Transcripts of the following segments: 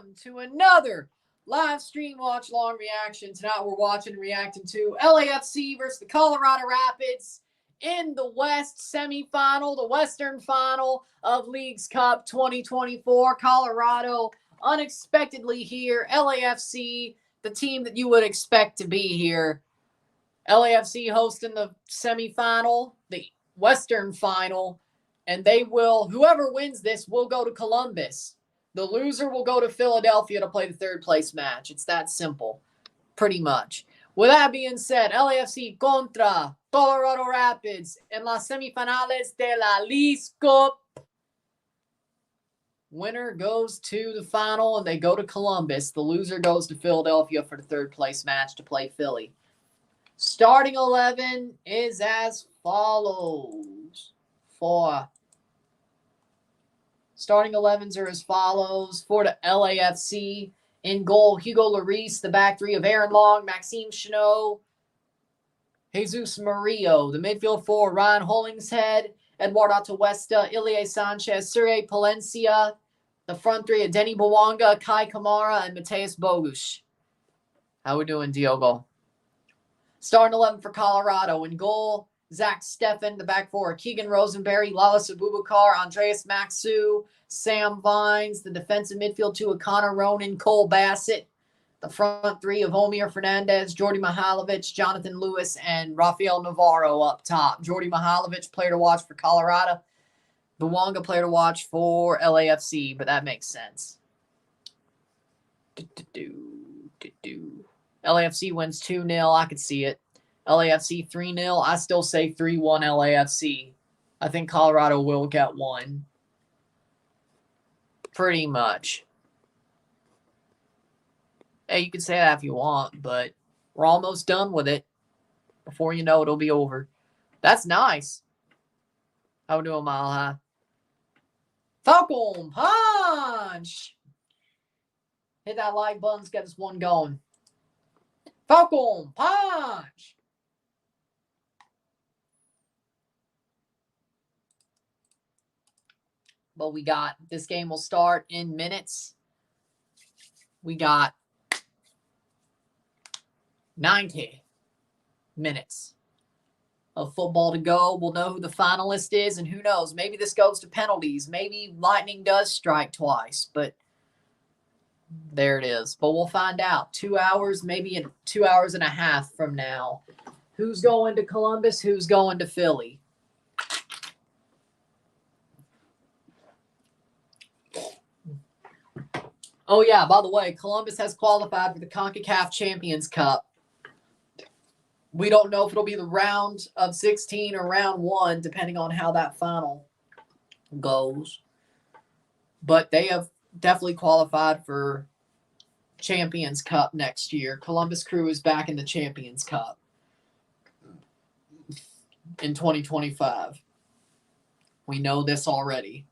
welcome to another live stream watch long reaction. Tonight we're watching and reacting to LAFC versus the Colorado Rapids in the West semifinal, the Western Final of Leagues Cup 2024. Colorado unexpectedly here. LAFC, the team that you would expect to be here. LAFC hosting the semifinal, the Western Final, and they will, whoever wins this will go to Columbus. The loser will go to Philadelphia to play the third place match. It's that simple, pretty much. With that being said, LAFC contra Colorado Rapids en las semifinales de la Leagues Cup. Winner goes to the final and they go to Columbus. The loser goes to Philadelphia for the third place match to play Philly. Starting 11 is as follows. Starting 11s are as follows for the LAFC. In goal, Hugo Juarez. The back three of Aaron Long, Maxime Chenot, Jesus Murillo. The midfield four, Ryan Hollingshead, Eduardo Atuesta, Ilie Sanchez, Sergei Palencia. The front three of Denny Bouanga, Kai Kamara, and Mateus Bogusz. How we doing, Diogo? Starting 11 for Colorado. In goal, Zach Steffen. The back four, Keegan Rosenberry, Lalas Abubakar, Andreas Maxu, Sam Vines. The defensive midfield two of Connor Ronan, Cole Bassett. The front three of Omir Fernandez, Jordi Mihailovic, Jonathan Lewis, and Rafael Navarro up top. Jordi Mihailovic, player to watch for Colorado. Bouanga, player to watch for LAFC, but that makes sense. LAFC wins 2-0. I could see it. LAFC 3-0. I still say 3-1 LAFC. I think Colorado will get one. Pretty much. Hey, you can say that if you want, but we're almost done with it. Before you know it, it'll be over. That's nice. How we doing, Mile High? Falcon Punch! Hit that like button. Let's get this one going. Falcon Punch! But we got, this game will start in minutes. We got 90 minutes of football to go. We'll know who the finalist is, and who knows, maybe this goes to penalties. Maybe Lightning does strike twice, but there it is. But we'll find out. 2 hours, maybe in 2 hours and a half from now. Who's going to Columbus? Who's going to Philly? Oh, yeah, by the way, Columbus has qualified for the CONCACAF Champions Cup. We don't know if it'll be the round of 16 or round 1, depending on how that final goes. But they have definitely qualified for Champions Cup next year. Columbus Crew is back in the Champions Cup in 2025. We know this already.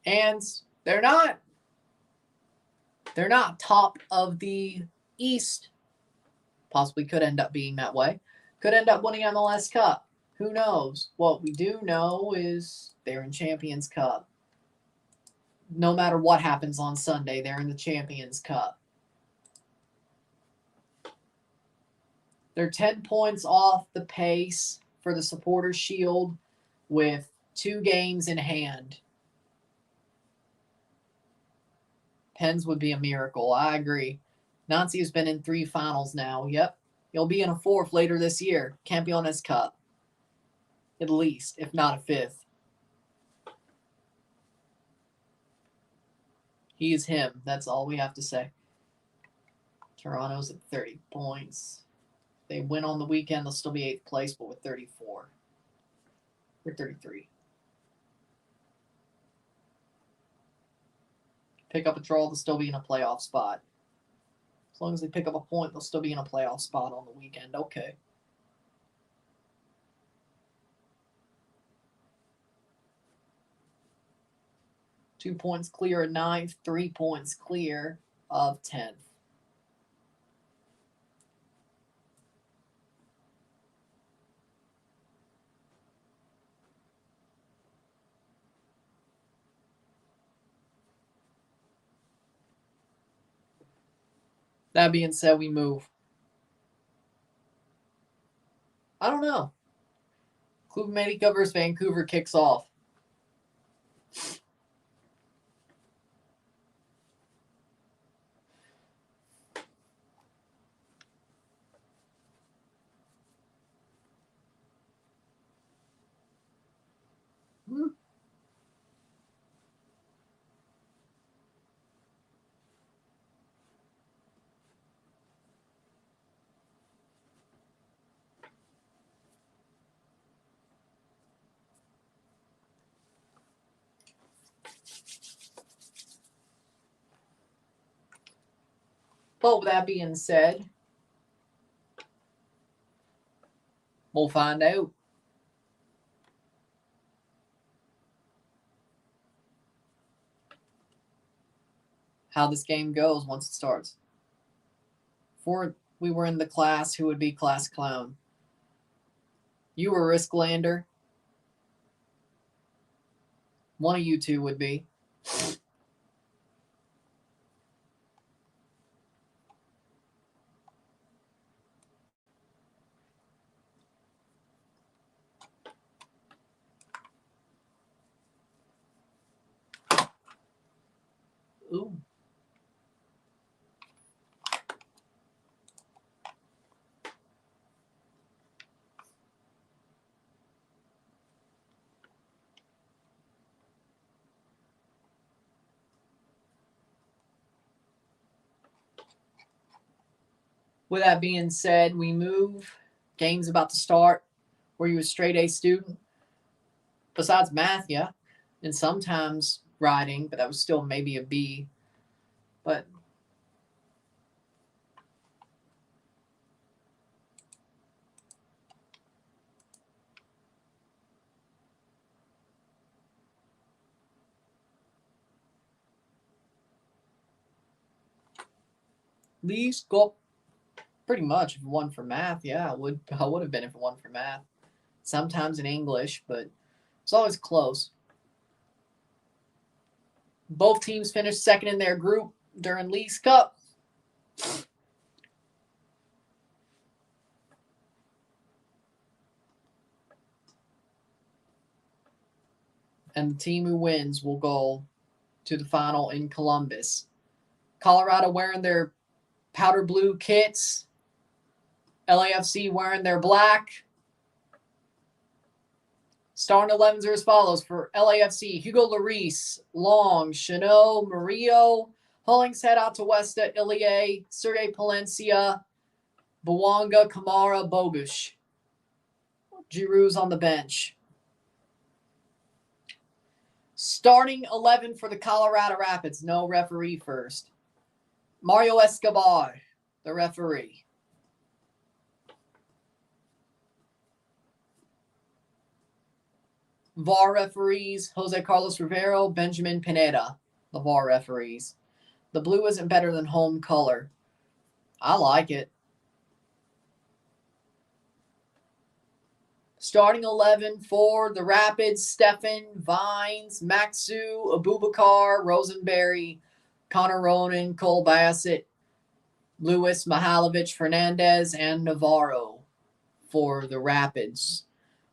And they're not top of the East. Possibly could end up being that way. Could end up winning MLS Cup. Who knows? What we do know is they're in Champions Cup. No matter what happens on Sunday, they're in the Champions Cup. They're 10 points off the pace for the Supporters' Shield with 2 games in hand. Pens would be a miracle. I agree. Nancy has been in 3 finals now. Yep. He'll be in a 4th later this year. Campeones Cup. At least, if not a 5th. He is him. That's all we have to say. Toronto's at 30 points. If they win on the weekend, they'll still be 8th place, but with 34. Or 33. Pick up a draw, they'll still be in a playoff spot. As long as they pick up a point, they'll still be in a playoff spot on the weekend. Okay. Two points clear of 9th, 3 points clear of 10th. That being said, we move. I don't know. Club America versus Vancouver kicks off. But with that being said, we'll find out. How this game goes once it starts. Before we were in the class, who would be class clown? You were Risklander. One of you two would be. Ooh. With that being said, we move. Game's about to start. Were you a straight A student? Besides math, yeah. And sometimes writing, but that was still maybe a B. But Leagues Cup, pretty much. If it won for math, yeah, I would have been if it won for math. Sometimes in English, but it's always close. Both teams finished second in their group during Leagues Cup. And the team who wins will go to the final in Columbus. Colorado wearing their powder blue kits. LAFC wearing their black. Starting 11s are as follows for LAFC. Hugo Juarez, Long, Chanot, Murillo, Hollingshead out to Westa, Ilie, Sergei Palencia, Bawanga, Kamara, Bogush. Giroud's on the bench. Starting 11 for the Colorado Rapids. No referee first. Mario Escobar, the referee. VAR referees, Jose Carlos Rivero, Benjamin Pineda, the VAR referees. The blue isn't better than home color. I like it. Starting 11 for the Rapids, Stefan, Vines, Maxu, Abubakar, Rosenberry, Connor Ronan, Cole Bassett, Lewis, Mihailovic, Fernandez, and Navarro for the Rapids.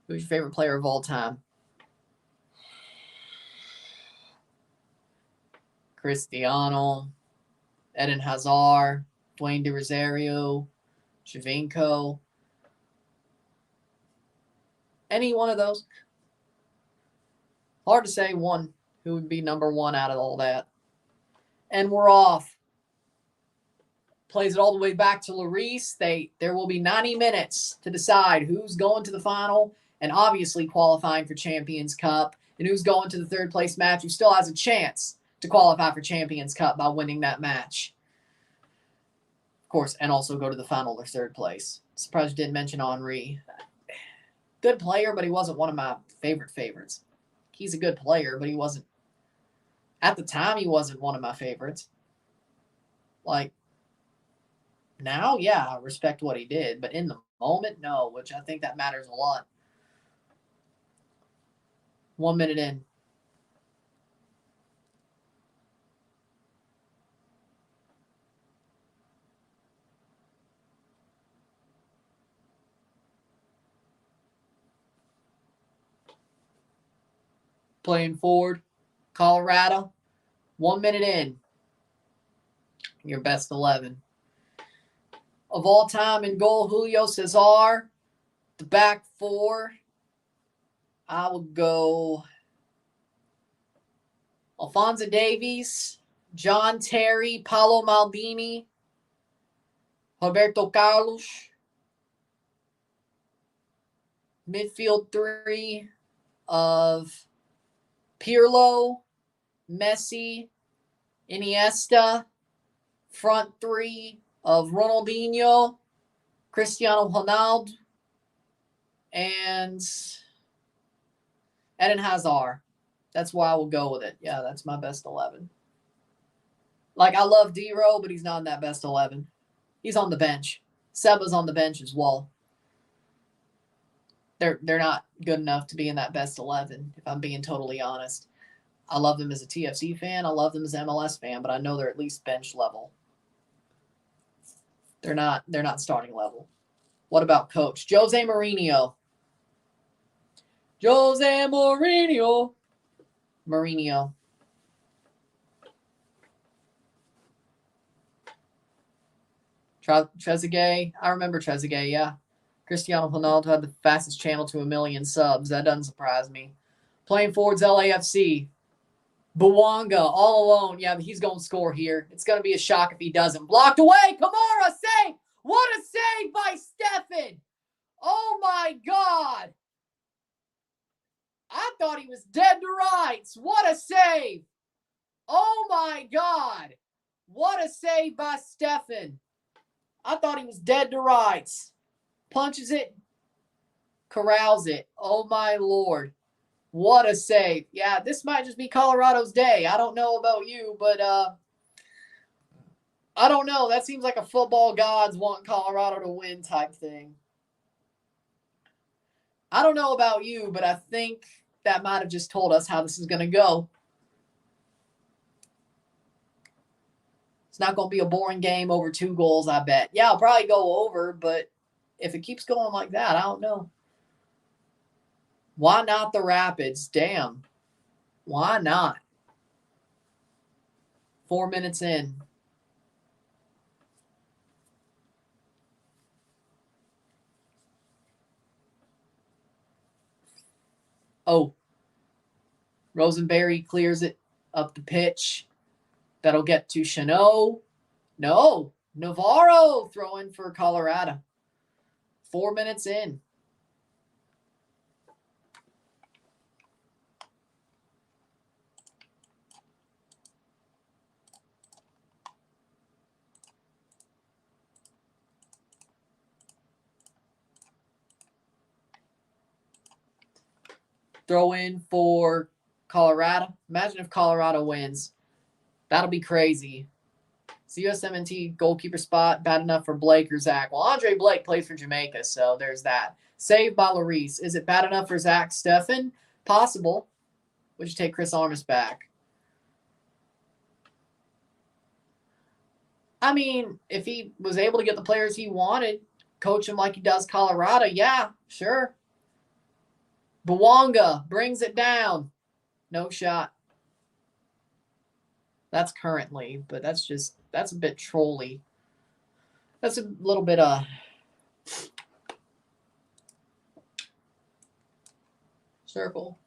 Who's your favorite player of all time? Cristiano, Eden Hazard, Dwayne De Rosario, Shevchenko. Any one of those? Hard to say one who would be number one out of all that. And we're off. Plays it all the way back to Larice. There will be 90 minutes to decide who's going to the final and obviously qualifying for Champions Cup, and who's going to the third place match who still has a chance to qualify for Champions Cup by winning that match. Of course, and also go to the final or third place. Surprised you didn't mention Henry. Good player, but he wasn't one of my favorites. He's a good player, but he wasn't. At the time, he wasn't one of my favorites. Like, now, yeah, I respect what he did, but in the moment, no, which I think that matters a lot. 1 minute in. Playing forward, Colorado. 1 minute in. Your best 11. Of all time in goal, Julio Cesar. The back four, I would go Alphonso Davies, John Terry, Paolo Maldini, Roberto Carlos. Midfield three of Pirlo, Messi, Iniesta. Front three of Ronaldinho, Cristiano Ronaldo, and Eden Hazard. That's why I will go with it. Yeah, that's my best 11. Like, I love Girault, but he's not in that best 11. He's on the bench. Seba's on the bench as well. They're not good enough to be in that best 11, if I'm being totally honest. I love them as a TFC fan. I love them as an MLS fan, but I know they're at least bench level. They're not starting level. What about coach? Jose Mourinho. Jose Mourinho. Mourinho. Trezeguet. I remember Trezeguet, yeah. Cristiano Ronaldo had the fastest channel to 1 million subs. That doesn't surprise me. Playing forwards, LAFC. Bouanga, all alone. Yeah, but he's going to score here. It's going to be a shock if he doesn't. Blocked away. Kamara, save. What a save by Stefan. Oh, my God. I thought he was dead to rights. What a save. Oh, my God. What a save by Stefan. I thought he was dead to rights. Punches it. Corrals it. Oh, my Lord. What a save. Yeah, this might just be Colorado's day. I don't know about you, but I don't know. That seems like a football gods want Colorado to win type thing. I don't know about you, but I think that might have just told us how this is going to go. It's not going to be a boring game over 2 goals, I bet. Yeah, I'll probably go over, but if it keeps going like that, I don't know. Why not the Rapids? Damn. Why not? 4 minutes in. Oh. Rosenberry clears it up the pitch. That'll get to Chanot. No. Navarro throwing for Colorado. 4 minutes in. Throw in for Colorado. Imagine if Colorado wins. That'll be crazy. It's the USMNT goalkeeper spot. Bad enough for Blake or Zach. Well, Andre Blake plays for Jamaica, so there's that. Saved by Lloris. Is it bad enough for Zach Steffen? Possible. Would you take Chris Armas back? I mean, if he was able to get the players he wanted, coach him like he does Colorado, yeah, sure. Bouanga brings it down. No shot. That's currently, but that's a bit trolly. That's a little bit circle.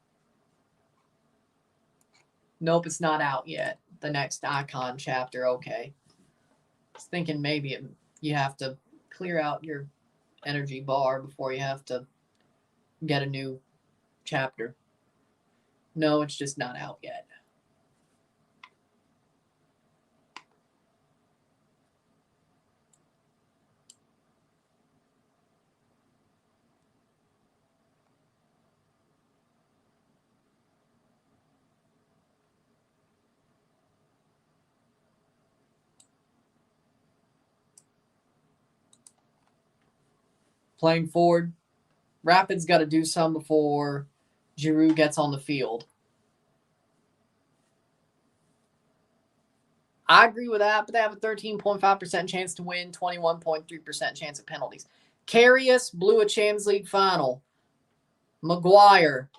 Nope, it's not out yet. The next icon chapter, okay. I was thinking maybe you have to clear out your energy bar before you have to get a new chapter. No, it's just not out yet. Playing forward. Rapids got to do some before Giroux gets on the field. I agree with that, but they have a 13.5% chance to win, 21.3% chance of penalties. Karius blew a Champions League final. Maguire,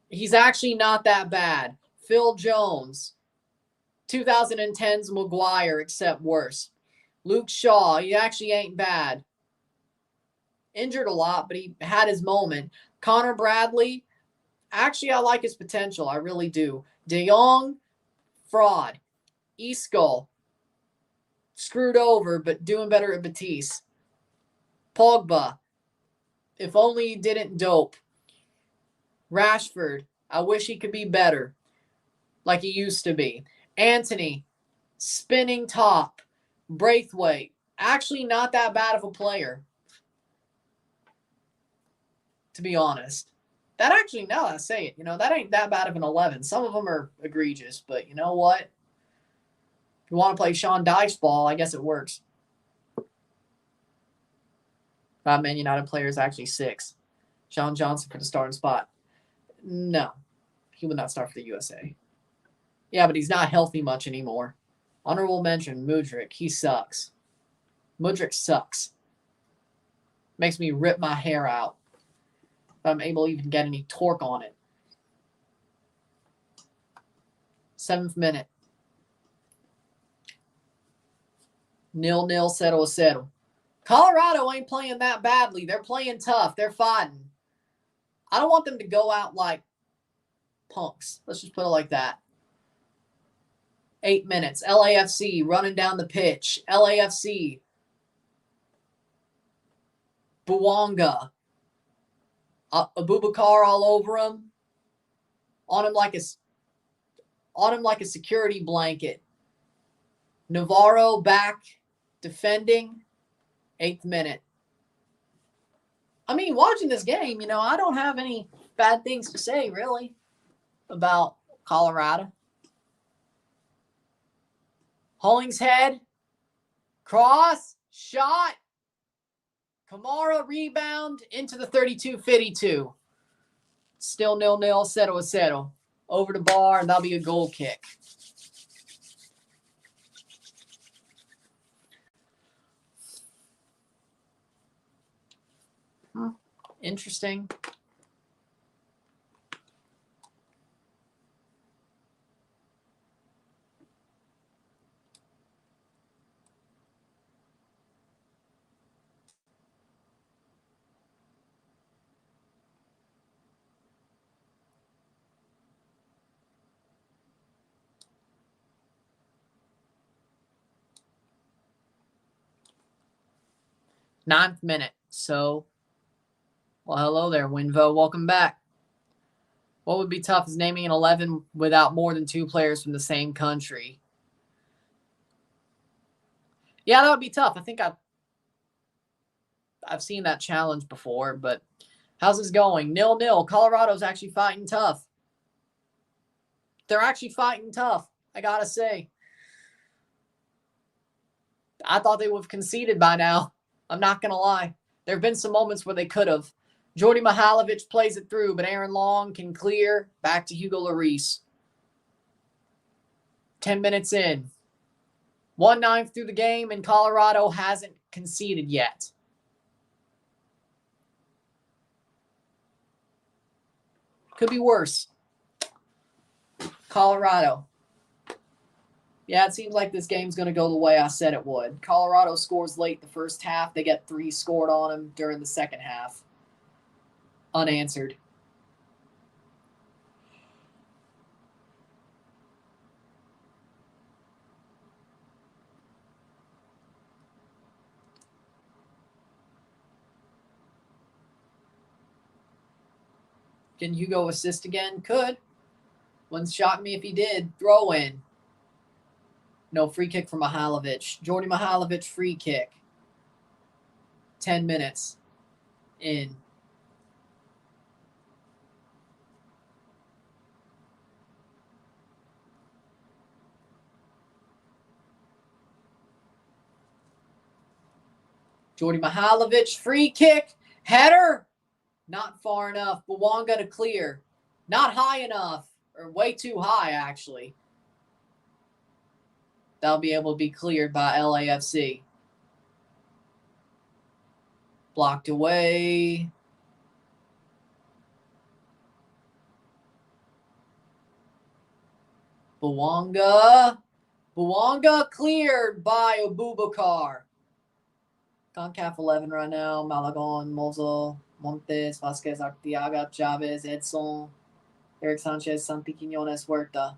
He's actually not that bad. Phil Jones, 2010's Maguire, except worse. Luke Shaw, he actually ain't bad. Injured a lot, but he had his moment. Connor Bradley, actually, I like his potential. I really do. De Jong, fraud. Isco, screwed over, but doing better at Betis. Pogba, if only he didn't dope. Rashford, I wish he could be better, like he used to be. Anthony, spinning top. Braithwaite, actually not that bad of a player, to be honest. That actually, now that I say it, that ain't that bad of an 11. Some of them are egregious, but you know what? If you want to play Sean Dyche ball, I guess it works. 5 Man United players, actually 6. Sean Johnson for the starting spot. No, he would not start for the USA. Yeah, but he's not healthy much anymore. Honorable mention, Mudryk. He sucks. Mudryk sucks. Makes me rip my hair out if I'm able to even get any torque on it. 7th minute. 0-0, settle. Colorado ain't playing that badly. They're playing tough. They're fighting. I don't want them to go out like punks. Let's just put it like that. 8 minutes. LAFC running down the pitch. LAFC. Bouanga. Abubakar all over him. On him like a security blanket. Navarro back defending. 8th minute. I mean, watching this game, I don't have any bad things to say, really, about Colorado. Hollingshead, cross, shot, Kamara rebound into the 32-52. Still 0-0, settle. Over the bar, and that'll be a goal kick. Interesting. Ninth minute. So, well, hello there, Winvo. Welcome back. What would be tough is naming an 11 without more than 2 players from the same country. Yeah, that would be tough. I think I've seen that challenge before, but how's this going? 0-0. Colorado's actually fighting tough. They're actually fighting tough, I gotta say. I thought they would have conceded by now. I'm not going to lie. There have been some moments where they could have. Jordi Mihailovic plays it through, but Aaron Long can clear. Back to Hugo Lloris. 10 minutes in. 1/9 through the game, and Colorado hasn't conceded yet. Could be worse. Colorado. Yeah, it seems like this game's going to go the way I said it would. Colorado scores late the first half. They get 3 scored on them during the second half. Unanswered. Can Hugo assist again? Could. Wouldn't shock me if he did. Throw in. No, free kick from Mihailovic. Jordi Mihailovic free kick. 10 minutes in. Jordi Mihailovic free kick. Header. Not far enough. Bouanga to clear. Not high enough. Or way too high, actually. That'll be able to be cleared by LAFC. Blocked away. Bouanga. Bouanga cleared by Abubakar. CONCACAF 11 right now. Malagon, Mozo, Montes, Vasquez, Arteaga, Chavez, Edson, Eric Sanchez, Santi Quiñones, Huerta.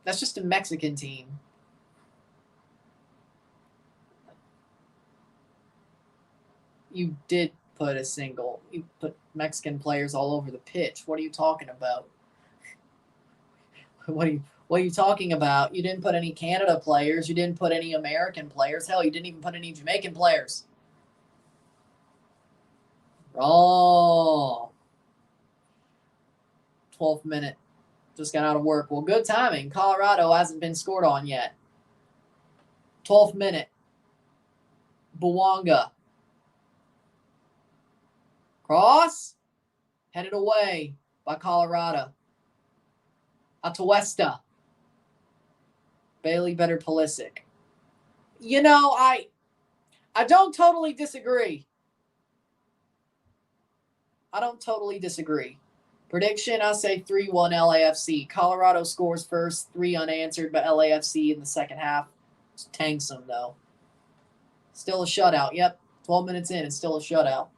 That's just a Mexican team. You did put a single. You put Mexican players all over the pitch. What are you talking about? What are you talking about? You didn't put any Canada players. You didn't put any American players. Hell, you didn't even put any Jamaican players. Oh. 12th minute. Just got out of work. Well, good timing. Colorado hasn't been scored on yet. 12th minute. Bouanga. Cross. Headed away by Colorado. Atuesta. Bailey better Pulisic. You know, I don't totally disagree. I don't totally disagree. Prediction, I say 3-1 LAFC. Colorado scores first, 3 unanswered, but LAFC in the second half tanks them, though. Still a shutout. Yep, 12 minutes in, it's still a shutout.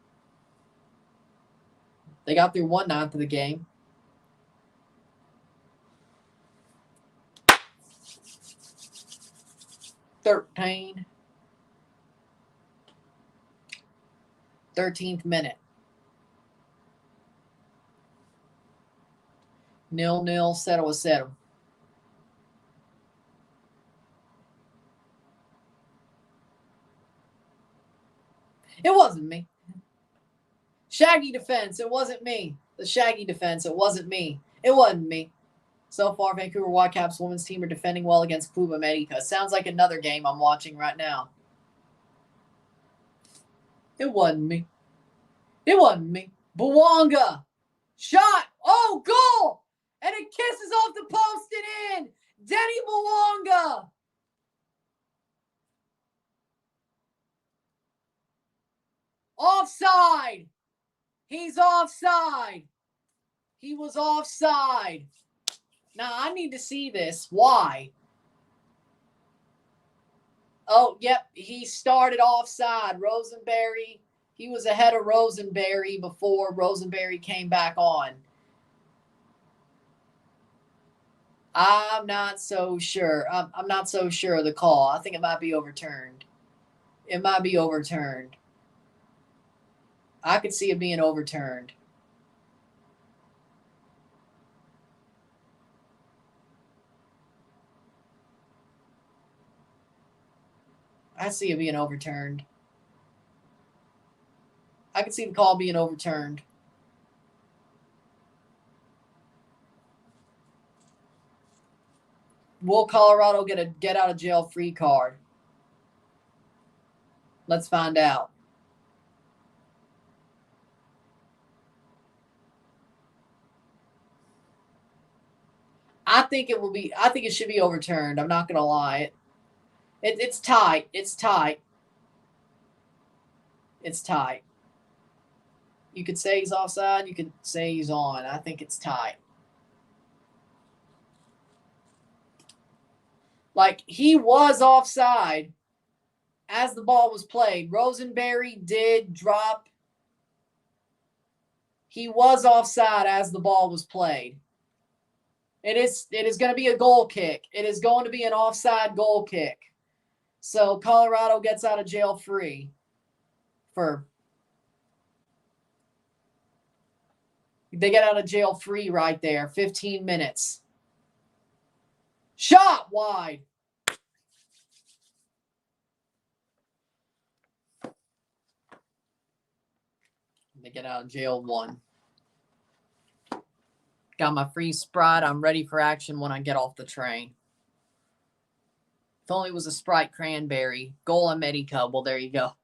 They got through 1/9 of the game. (13th minute. 0-0, 0-0. It wasn't me. Shaggy defense, it wasn't me. The Shaggy defense, it wasn't me. It wasn't me. So far, Vancouver Whitecaps women's team are defending well against Club America. Sounds like another game I'm watching right now. It wasn't me. It wasn't me. Bouanga. Shot. Oh, goal. And it kisses off the post and in. Denny Bouanga. Offside. He's offside. He was offside. Now, I need to see this. Why? Oh, yep. He started offside. Rosenberry. He was ahead of Rosenberry before Rosenberry came back on. I'm not so sure. I'm not so sure of the call. I think it might be overturned. It might be overturned. I could see it being overturned. I see it being overturned. I could see the call being overturned. Will Colorado get a get out of jail free card? Let's find out. I think it should be overturned. I'm not going to lie. It's tight. It's tight. It's tight. You could say he's offside. You could say he's on. I think it's tight. Like, he was offside as the ball was played. Rosenberry did drop. He was offside as the ball was played. It is going to be a goal kick. It is going to be an offside goal kick. So Colorado gets out of jail free they get out of jail free right there. 15 minutes. Shot wide. They get out of jail 1. Got my free Sprite. I'm ready for action when I get off the train. If only it was a Sprite cranberry. Goal America. Well, there you go.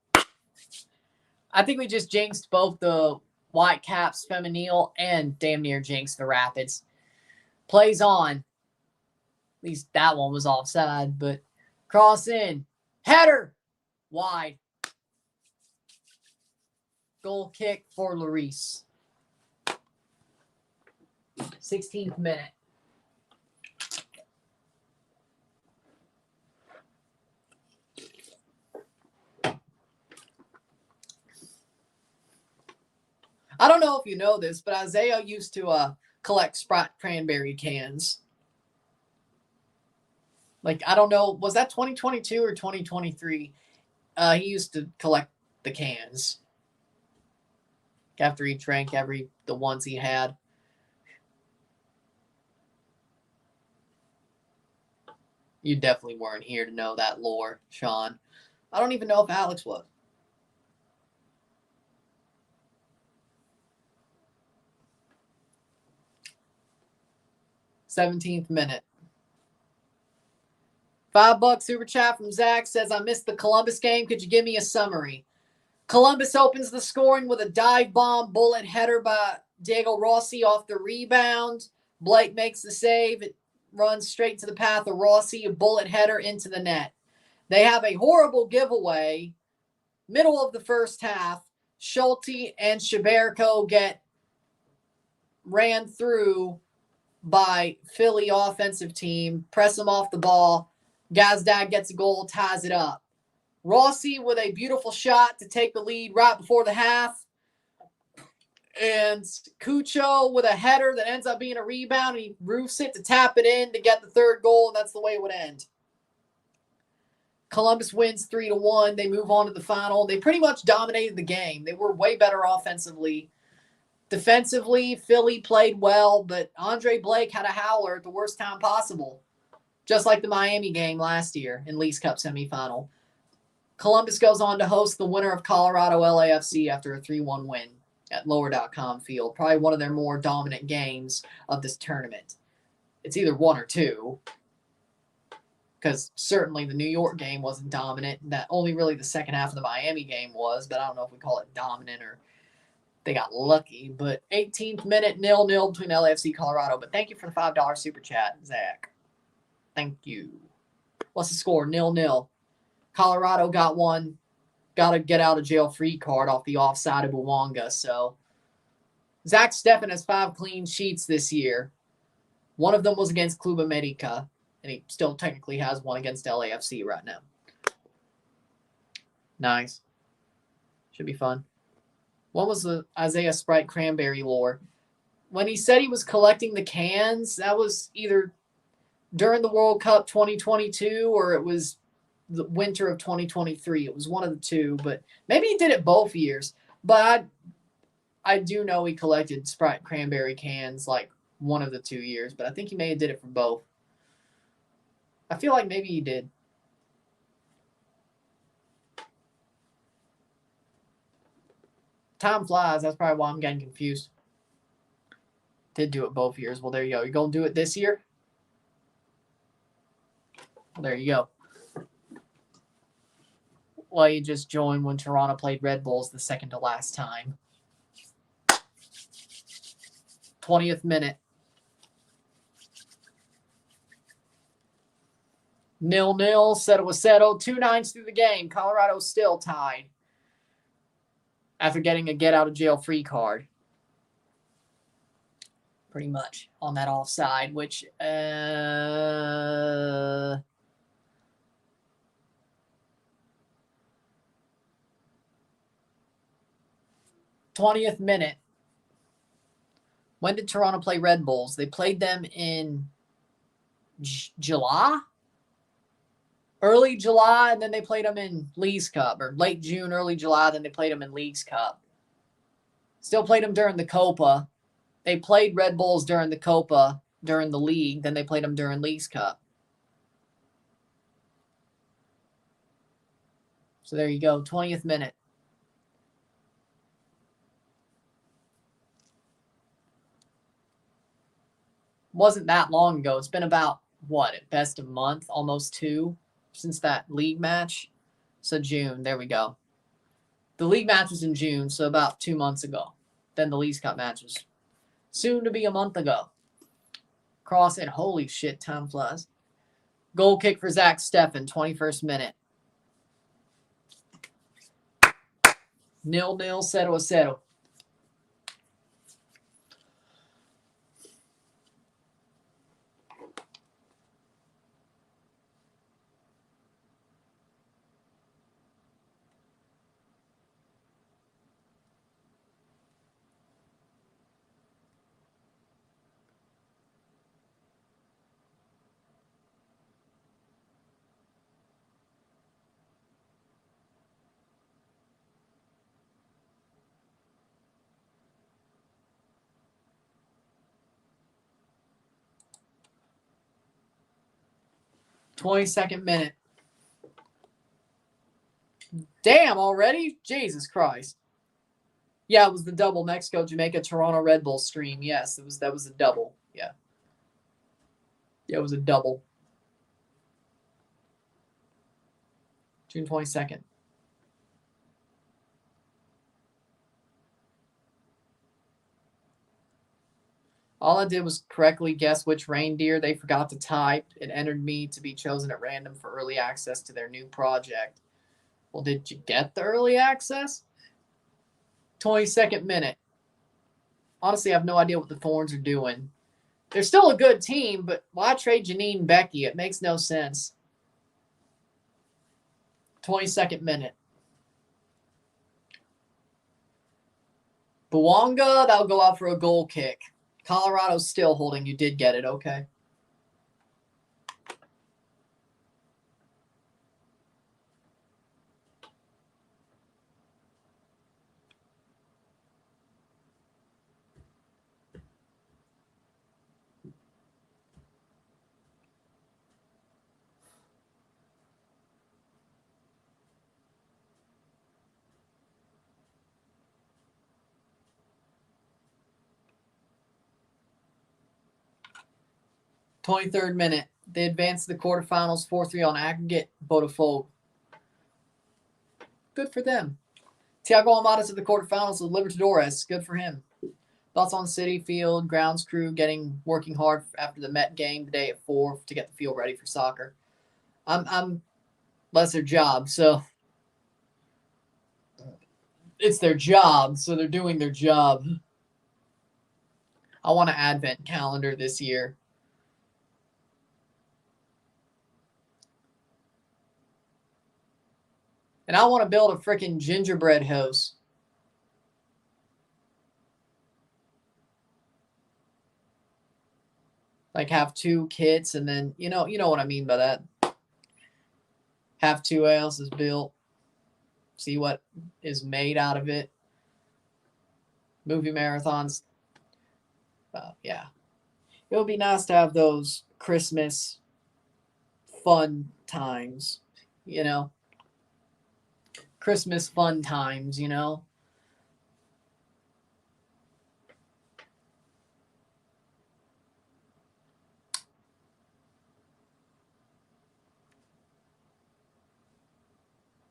I think we just jinxed both the Whitecaps Femenil and damn near jinxed the Rapids. Plays on. At least that one was offside, but cross in. Header. Wide. Goal kick for Larice. 16th minute. I don't know if you know this, but Isaiah used to collect Sprite cranberry cans. Like, I don't know, was that 2022 or 2023? He used to collect the cans after he drank the ones he had. You definitely weren't here to know that lore, Sean. I don't even know if Alex was. $17th minute. $5 super chat from Zach says, I missed the Columbus game. Could you give me a summary? Columbus opens the scoring with a dive bomb bullet header by Diego Rossi off the rebound. Blake makes the save. It runs straight to the path of Rossi, a bullet header into the net. They have a horrible giveaway. Middle of the first half, Schulte and Shaberko get ran through by Philly offensive team, press them off the ball. Gazdag gets a goal, ties it up. Rossi with a beautiful shot to take the lead right before the half. And Cucho with a header that ends up being a rebound. And he roofs it to tap it in to get the third goal, and that's the way it would end. Columbus wins 3-1. They move on to the final. They pretty much dominated the game. They were way better offensively. Defensively, Philly played well, but Andre Blake had a howler at the worst time possible. Just like the Miami game last year in Leagues Cup semifinal. Columbus goes on to host the winner of Colorado LAFC after a 3-1 win at Lower.com Field. Probably one of their more dominant games of this tournament. It's either one or two. Because certainly the New York game wasn't dominant. That only really the second half of the Miami game was, but I don't know if we call it dominant or they got lucky. But 18th minute, 0-0 between LAFC and Colorado. But thank you for the $5 super chat, Zach. Thank you. What's the score? 0-0. Colorado got one. Got a get out of jail free card off the offside of Bouwanga. So Zach Steffen has 5 clean sheets this year. One of them was against Club America. And he still technically has one against LAFC right now. Nice. Should be fun. What was the Isaiah Sprite Cranberry lore? When he said he was collecting the cans, that was either during the World Cup 2022 or it was the winter of 2023. It was one of the two, but maybe he did it both years. But I do know he collected Sprite Cranberry cans like one of the 2 years, but I think he may have did it for both. I feel like maybe he did. Time flies. That's probably why I'm getting confused. Did do it both years. Well, there you go. You're going to do it this year? Well, there you go. Well, you just joined when Toronto played Red Bulls the second to last time. 20th minute. 0-0, settle was settled. 2-9 through the game. Colorado still tied after getting a get-out-of-jail-free card. Pretty much on that offside, which 20th minute. When did Toronto play Red Bulls? They played them in July? Early July, and then they played them in Leagues Cup. Or late June, early July, then they played them in Leagues Cup. Still played them during the Copa. They played Red Bulls during the Copa, during the league. Then they played them during Leagues Cup. So there you go, 20th minute. Wasn't that long ago. It's been about, what, at best a month, almost 2, since that league match. So June, there we go. The league match was in June, so about 2 months ago. Then the Leagues Cup match was soon to be a month ago. Cross it. Holy shit, time flies. Goal kick for Zach Steffen, 21st minute. 0-0, settle. 22nd minute. Damn, already? Jesus Christ. Yeah, it was the double Mexico, Jamaica, Toronto, Red Bull stream. Yes, that was a double. Yeah. Yeah, it was a double. June 22nd. All I did was correctly guess which reindeer they forgot to type. It entered me to be chosen at random for early access to their new project. Well, did you get the early access? 22nd minute. Honestly, I have no idea what the Thorns are doing. They're still a good team, but why trade Janine Becky? It makes no sense. 22nd minute. Buwanga, that'll go out for a goal kick. Colorado's still holding. You did get it. Okay. Twenty-third minute. They advanced to the quarterfinals 4-3 on aggregate. Botafogo. Good for them. Thiago Almada to the quarterfinals with Libertadores. Good for him. Thoughts on City Field, grounds crew working hard after the Met game today at 4 to get the field ready for soccer. That's their job, so it's their job, so they're doing their job. I want an advent calendar this year. And I want to build a freaking gingerbread house. Like have 2 kits and then, you know what I mean by that. Have 2 houses built. See what is made out of it. Movie marathons. Yeah. It would be nice to have those Christmas fun times, you know. Christmas fun times, you know.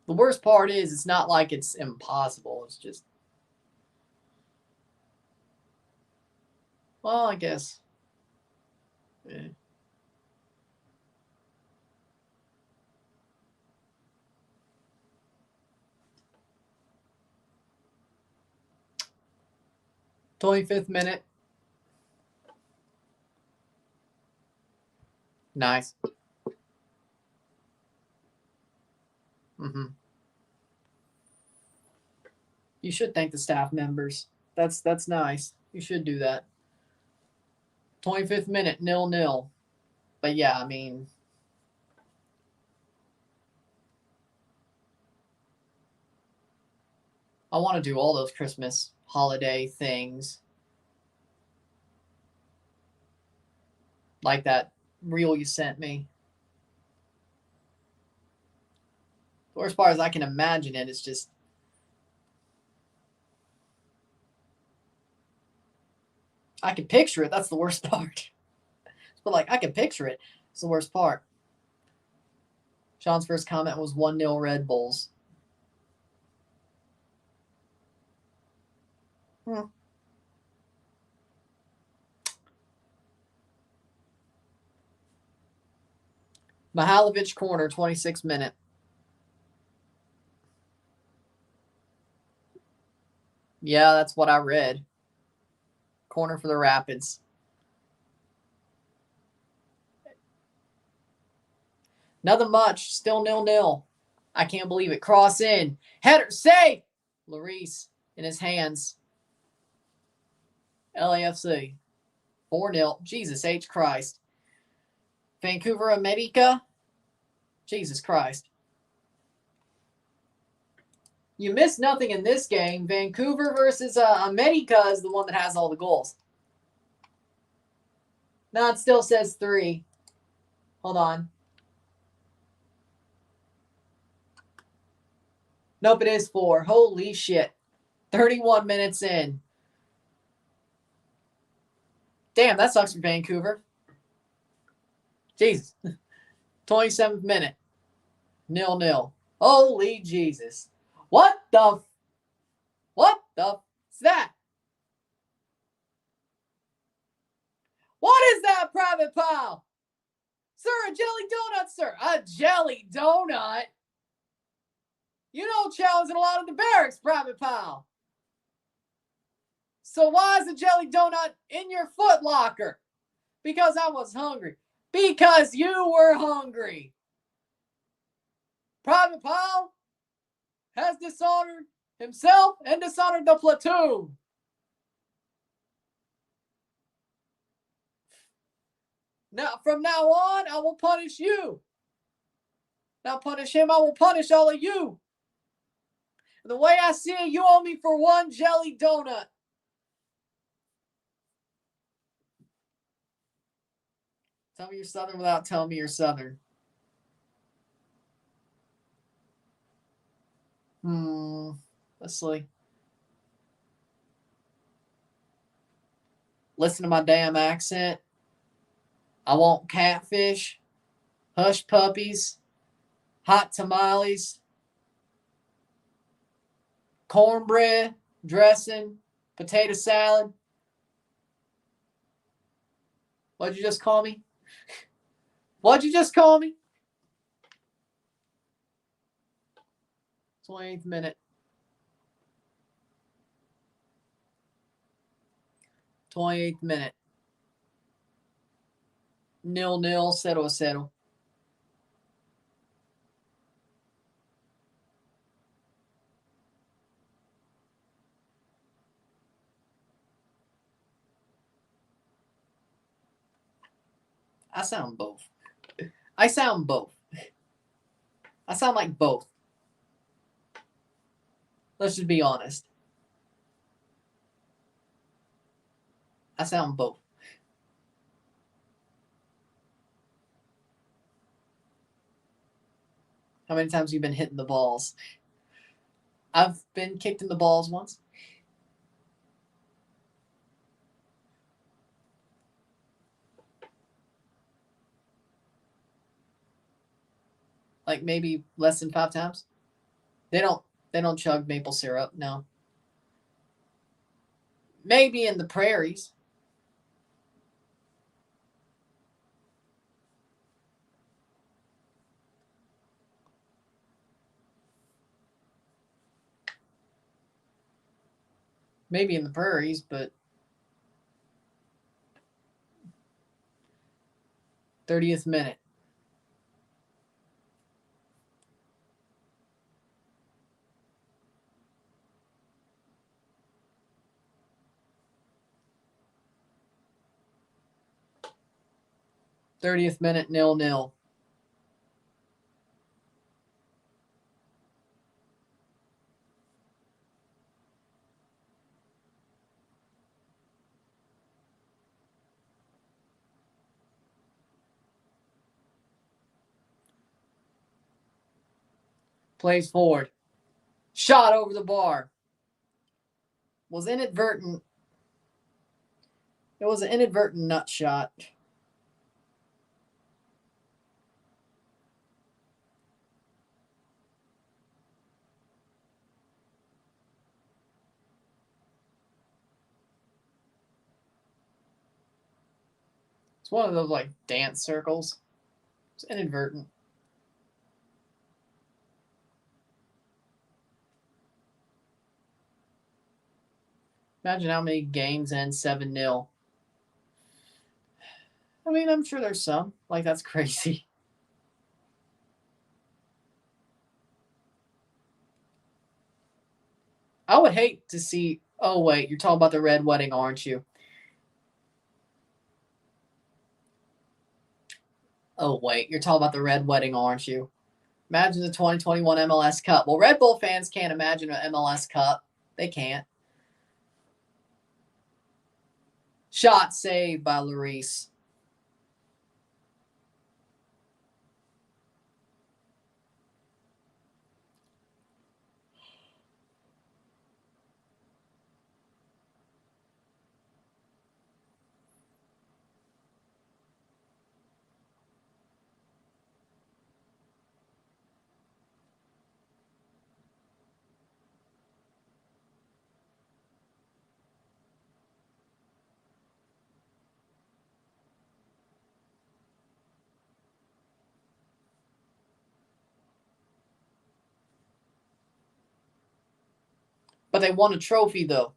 The worst part is it's not like it's impossible. It's just, well, I guess. Yeah. "25th minute. Nice. Mm-hmm. You should thank the staff members. That's nice. You should do that. 25th minute, 0-0. But yeah, I mean, I want to do all those Christmas holiday things. Like that reel you sent me. The worst part is I can imagine it. It's just, I can picture it. That's the worst part. But like, I can picture it. It's the worst part. Sean's first comment was 1-0 Red Bulls. Mihailovic corner, 26th minute. Yeah, that's what I read. Corner for the Rapids. Nothing much. Still 0-0. I can't believe it. Cross in. Header. Save! Lloris in his hands. LAFC. 4-0. Jesus H. Christ. Vancouver America. Jesus Christ. You missed nothing in this game. Vancouver versus America is the one that has all the goals. No, it still says 3. Hold on. Nope, it is 4. Holy shit. 31 minutes in. Damn, that sucks for Vancouver. Jesus. 27th minute. 0-0. Holy Jesus. What the is that? What is that, Private Pile? Sir, a jelly donut, sir. A jelly donut? You don't challenge in a lot of the barracks, Private Pile. So why is a jelly donut in your foot locker? Because I was hungry. Because you were hungry. Private Pile has dishonored himself and dishonored the platoon. Now, from now on, I will punish you. Now punish him, I will punish all of you. The way I see it, you owe me for 1 jelly donut. Tell me you're Southern without telling me you're Southern. Let's see. Listen to my damn accent. I want catfish, hush puppies, hot tamales, cornbread, dressing, potato salad. What'd you just call me? What'd you just call me? 28th minute. 28th minute. 0-0, 0-0. I sound both. I sound both. I sound like both. Let's just be honest. I sound both. How many times have you been hitting the balls? I've been kicked in the balls once. Like maybe less than 5 times. They don't chug maple syrup, no. Maybe in the prairies. Maybe in the prairies, but 30th minute. Thirtieth minute, 0-0. Plays forward. Shot over the bar. Was inadvertent. It was an inadvertent nut shot. It's one of those like dance circles. It's inadvertent. Imagine how many games end 7-0. I mean, I'm sure there's some. Like, that's crazy. I would hate to see. Oh, wait. You're talking about the red wedding, aren't you? Oh, wait. You're talking about the red wedding, aren't you? Imagine the 2021 MLS Cup. Well, Red Bull fans can't imagine an MLS Cup. They can't. Shot saved by Lloris. But they won a trophy, though.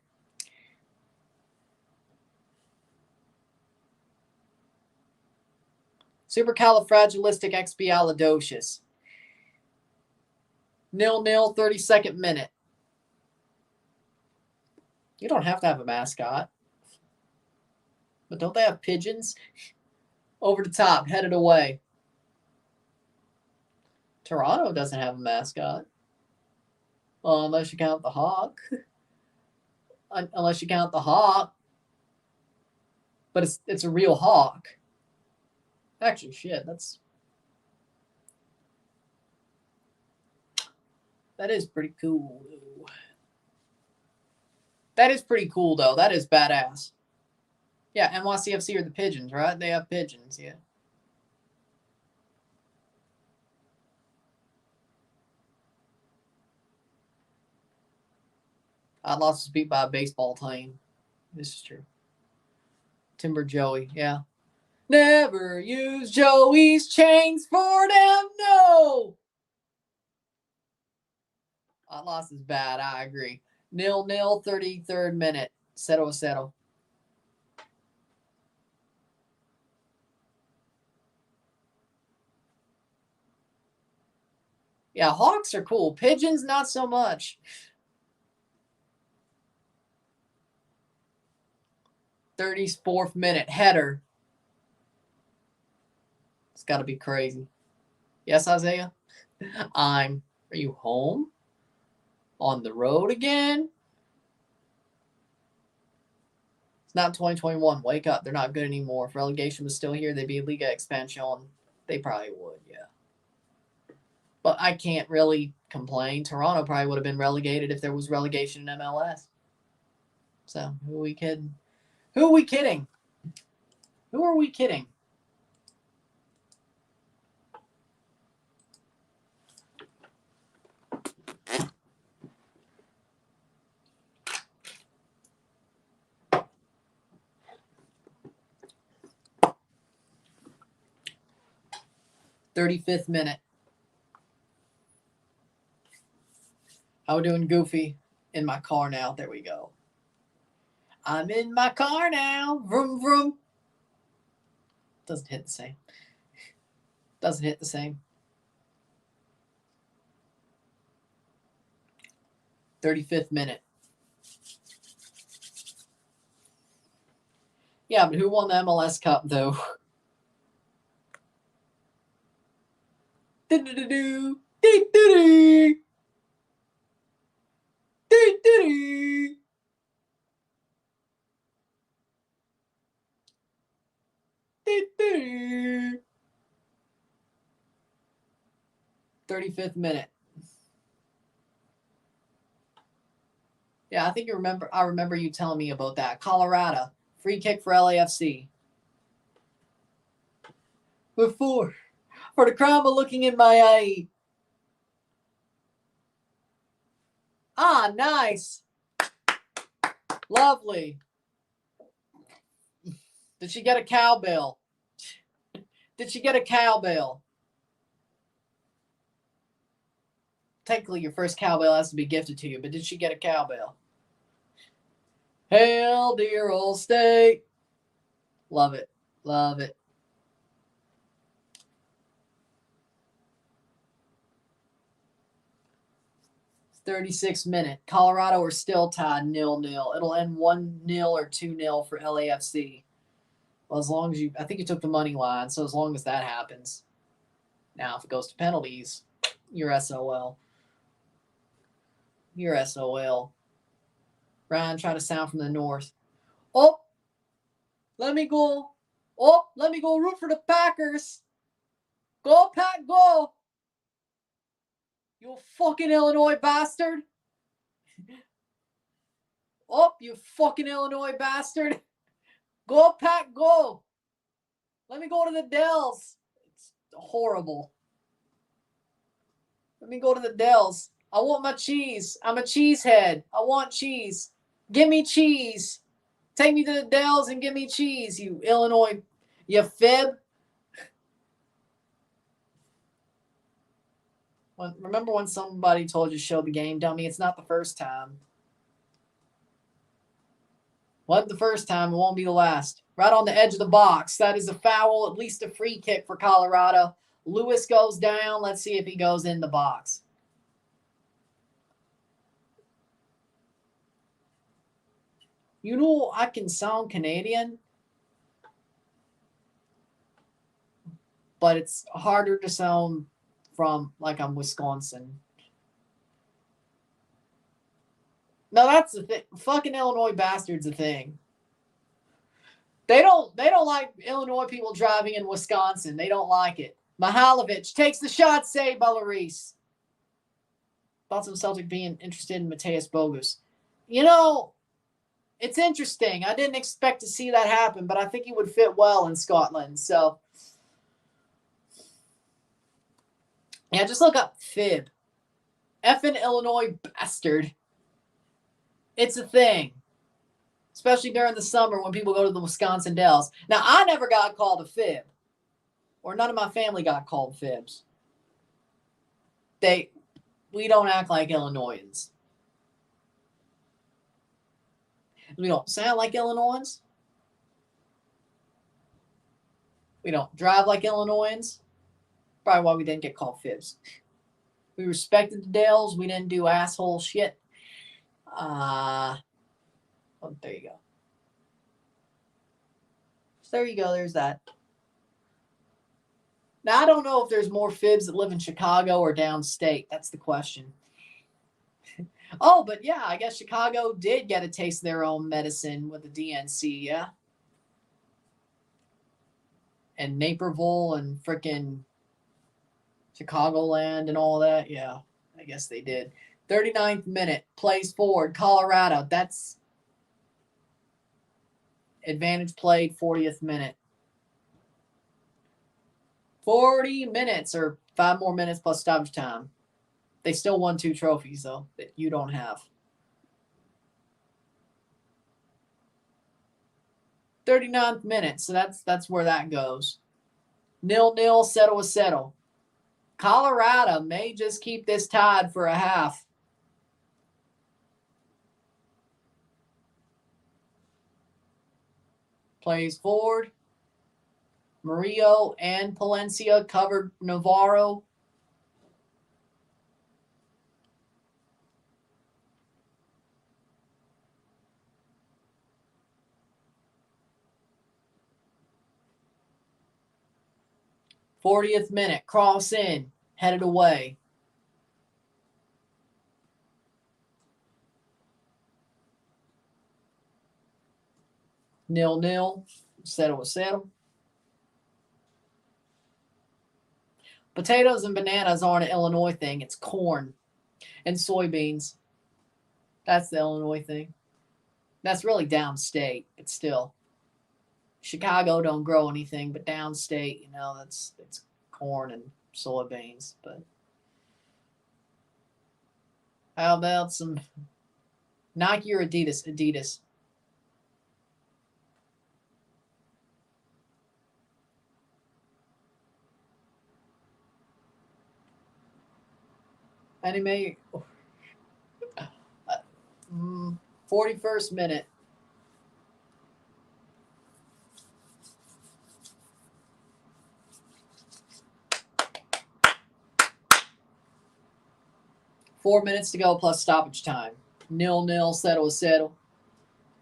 Supercalifragilisticexpialidocious. 0-0, 32nd minute. You don't have to have a mascot. But don't they have pigeons? Over the top, headed away. Toronto doesn't have a mascot. Well, unless you count the hawk. Unless you count the hawk. But it's a real hawk. Actually, shit, that is pretty cool. That is pretty cool, though. That is badass. Yeah, NYCFC are the pigeons, right? They have pigeons, yeah. I lost beat by a baseball team. This is true. Timber Joey, yeah. Never use Joey's chains for them, no! I lost is bad, I agree. 0-0, 33rd minute. 0-0. Yeah, hawks are cool. Pigeons, not so much. 34th minute. Header. It's got to be crazy. Yes, Isaiah? Are you home? On the road again? It's not 2021. Wake up. They're not good anymore. If relegation was still here, they'd be Liga Expansion. They probably would, yeah. But I can't really complain. Toronto probably would have been relegated if there was relegation in MLS. So, who are we kidding? Who are we kidding? Who are we kidding? "35th minute. How we doing, Goofy? In my car now. There we go. I'm in my car now. Vroom, vroom. Doesn't hit the same. Doesn't hit the same. 35th minute. Yeah, but who won the MLS Cup, though? Do-do-do-do. Do-do-do. Do-do-do. Do-do-do. 35th minute. Yeah, I think I remember you telling me about that. Colorado. Free kick for LAFC. For the crime of looking in my eye. Ah, nice. Lovely. Did she get a cowbell? Did she get a cowbell? Technically, your first cowbell has to be gifted to you, but did she get a cowbell? Hail, dear old state. Love it. Love it. It's 36th minute. Colorado are still tied 0-0. It'll end 1-0 or 2-0 for LAFC. Well, as long as I think you took the money line, so as long as that happens. Now, if it goes to penalties, you're SOL. You're SOL. Ryan trying to sound from the north. Oh, let me go. Oh, let me go root for the Packers. Go, Pack, go. You fucking Illinois bastard. Oh, you fucking Illinois bastard. Go, Pack, go. Let me go to the Dells. It's horrible. Let me go to the Dells. I want my cheese. I'm a cheesehead. I want cheese. Give me cheese. Take me to the Dells and give me cheese, you Illinois, you fib. Remember when somebody told you to show the game, dummy? It's not the first time. Wasn't the first time. It won't be the last. Right on the edge of the box. That is a foul, at least a free kick for Colorado. Lewis goes down. Let's see if he goes in the box. You know, I can sound Canadian, but it's harder to sound from like I'm Wisconsin. No, that's the thing. Fucking Illinois bastards a thing. They don't like Illinois people driving in Wisconsin. They don't like it. Mihailovic takes the shot, saved by Lloris. Thoughts of Celtic being interested in Mateus Bogus. You know, it's interesting. I didn't expect to see that happen, but I think he would fit well in Scotland. So, yeah, just look up Fib. Effing Illinois bastard. It's a thing. Especially during the summer when people go to the Wisconsin Dells. Now, I never got called a fib. Or none of my family got called fibs. We don't act like Illinoisans. We don't sound like Illinoisans. We don't drive like Illinoisans. Probably why we didn't get called fibs. We respected the Dells. We didn't do asshole shit. Oh, there you go. So there you go. There's that. Now, I don't know if there's more fibs that live in Chicago or downstate. That's the question. Oh, but yeah, I guess Chicago did get a taste of their own medicine with the DNC, yeah? And Naperville and frickin' Chicagoland and all that. Yeah, I guess they did. 39th minute, plays forward, Colorado. That's advantage played, 40th minute. 40 minutes or 5 more minutes plus stoppage time. They still won 2 trophies, though, that you don't have. 39th minute, so that's where that goes. 0-0, settle. Colorado may just keep this tied for a half. Plays forward. Murillo and Palencia covered Navarro. '40th minute, cross in, headed away. Nil. Settle. Potatoes and bananas aren't an Illinois thing. It's corn and soybeans. That's the Illinois thing. That's really downstate, but still. Chicago don't grow anything, but downstate, it's corn and soybeans. But how about some Nike or Adidas? Adidas. Anime. 41st minute. Four minutes to go plus stoppage time. 0-0, settle.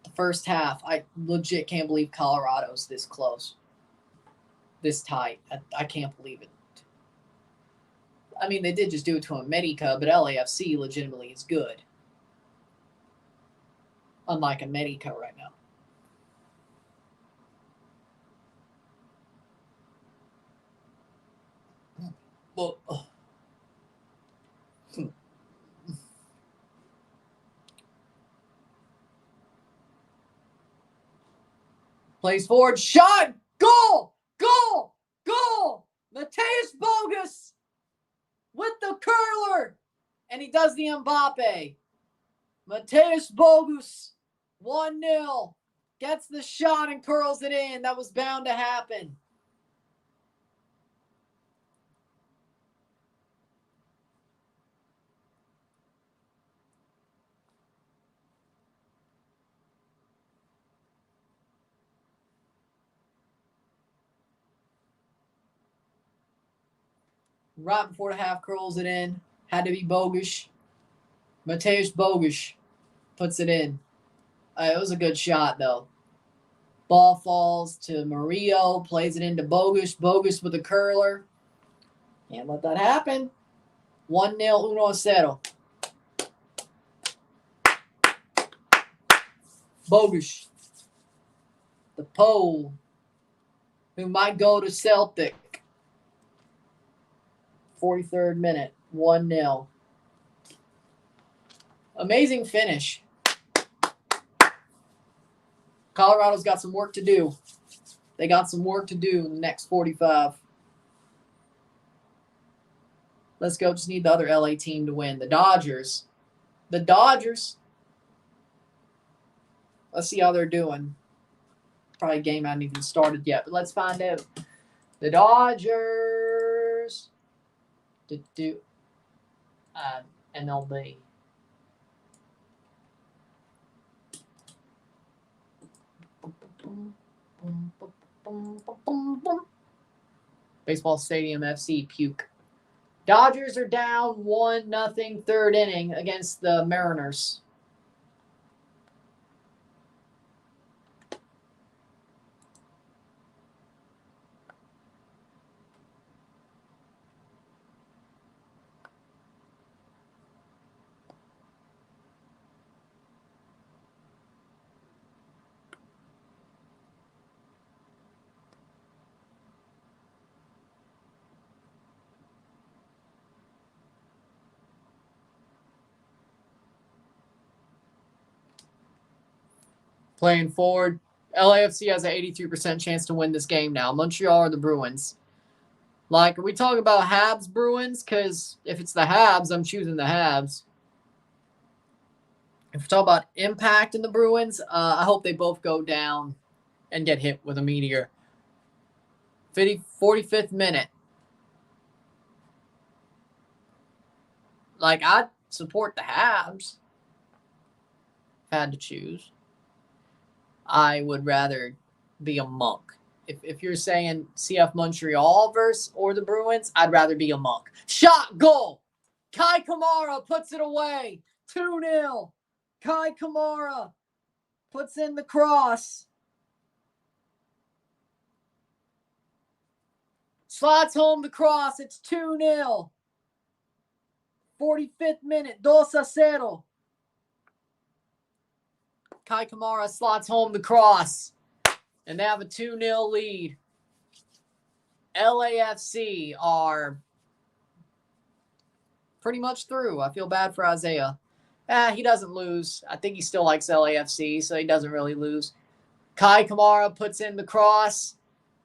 The first half, I legit can't believe Colorado's this close. This tight. I can't believe it. I mean, they did just do it to America, but LAFC legitimately is good. Unlike America right now. Well, plays forward, shot, goal! Mateus Bogus with the curler, and he does the Mbappe. Mateus Bogus, 1-0, gets the shot and curls it in. That was bound to happen. Right before the half curls it in. Had to be Bogusz. Mateusz Bogusz puts it in. It was a good shot, though. Ball falls to Murillo, plays it into Bogusz. Bogusz with a curler. Can't let that happen. 1-0, 1-0. Bogusz. The Pole, who might go to Celtic. 43rd minute, 1-0. Amazing finish. Colorado's got some work to do. They got some work to do in the next 45. Let's go. Just need the other LA team to win. The Dodgers. The Dodgers. Let's see how they're doing. Probably a game hasn't even started yet, but let's find out. The Dodgers. MLB. Baseball Stadium FC puke. Dodgers are down 1-0 third inning against the Mariners. Playing forward, LAFC has an 83% chance to win this game now. Montreal or the Bruins. Like, are we talking about Habs Bruins? Because if it's the Habs, I'm choosing the Habs. If we're talking about impact in the Bruins, I hope they both go down and get hit with a meteor. 45th minute. Like, I'd support the Habs. If I had to choose. I would rather be a monk. If you're saying CF Montreal versus or the Bruins, I'd rather be a monk. Shot, goal. Kai Kamara puts it away. 2-0. Kai Kamara puts in the cross. Slots home the cross. It's 2-0. 45th minute. 2-0. Kai Kamara slots home the cross. And they have a 2-0 lead. LAFC are pretty much through. I feel bad for Isaiah. He doesn't lose. I think he still likes LAFC, so he doesn't really lose. Kai Kamara puts in the cross.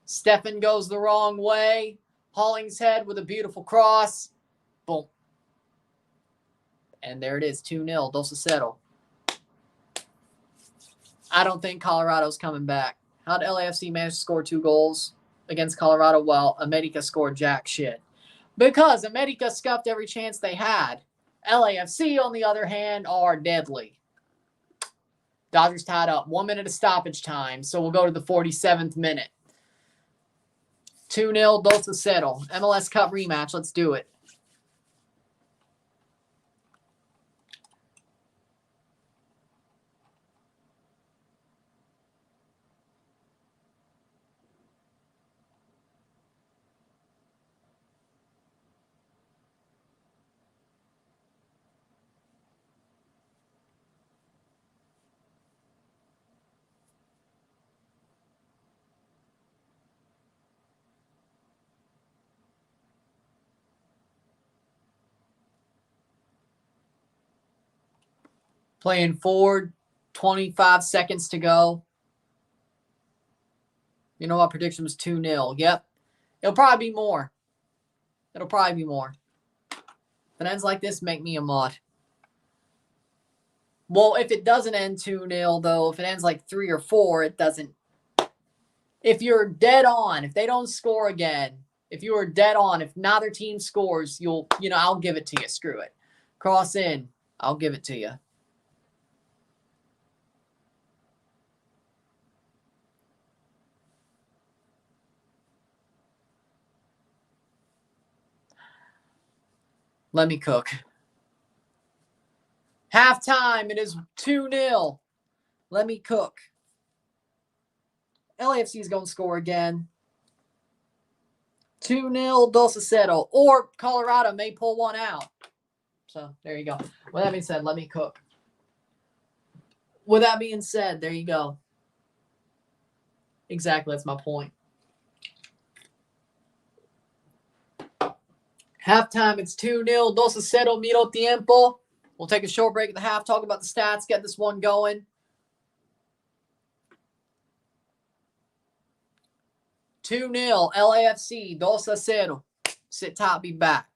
Stefan goes the wrong way. Hollingshead with a beautiful cross. Boom. And there it is, 2-0. 2-0. I don't think Colorado's coming back. How did LAFC manage to score 2 goals against Colorado while America scored jack shit? Because America scuffed every chance they had. LAFC, on the other hand, are deadly. Dodgers tied up. 1 minute of stoppage time, so we'll go to the 47th minute. 2-0, 2-0. MLS Cup rematch. Let's do it. Playing forward, 25 seconds to go. You know what? Prediction was 2-0. Yep. It'll probably be more. If it ends like this, make me a mod. Well, if it doesn't end 2-0, though, if it ends like 3 or 4, it doesn't. If you're dead on, if they don't score again, if you are dead on, if neither team scores, I'll give it to you. Screw it. Cross in. I'll give it to you. Let me cook. Halftime, it is 2-0. Let me cook. LAFC is going to score again. 2-0, 2-0. Or Colorado may pull one out. So, there you go. With that being said, let me cook. With that being said, there you go. Exactly, that's my point. Halftime, it's 2-0, 2-0, miro tiempo. We'll take a short break at the half, talk about the stats, get this one going. 2-0, LAFC, 2-0. Sit tight, be back.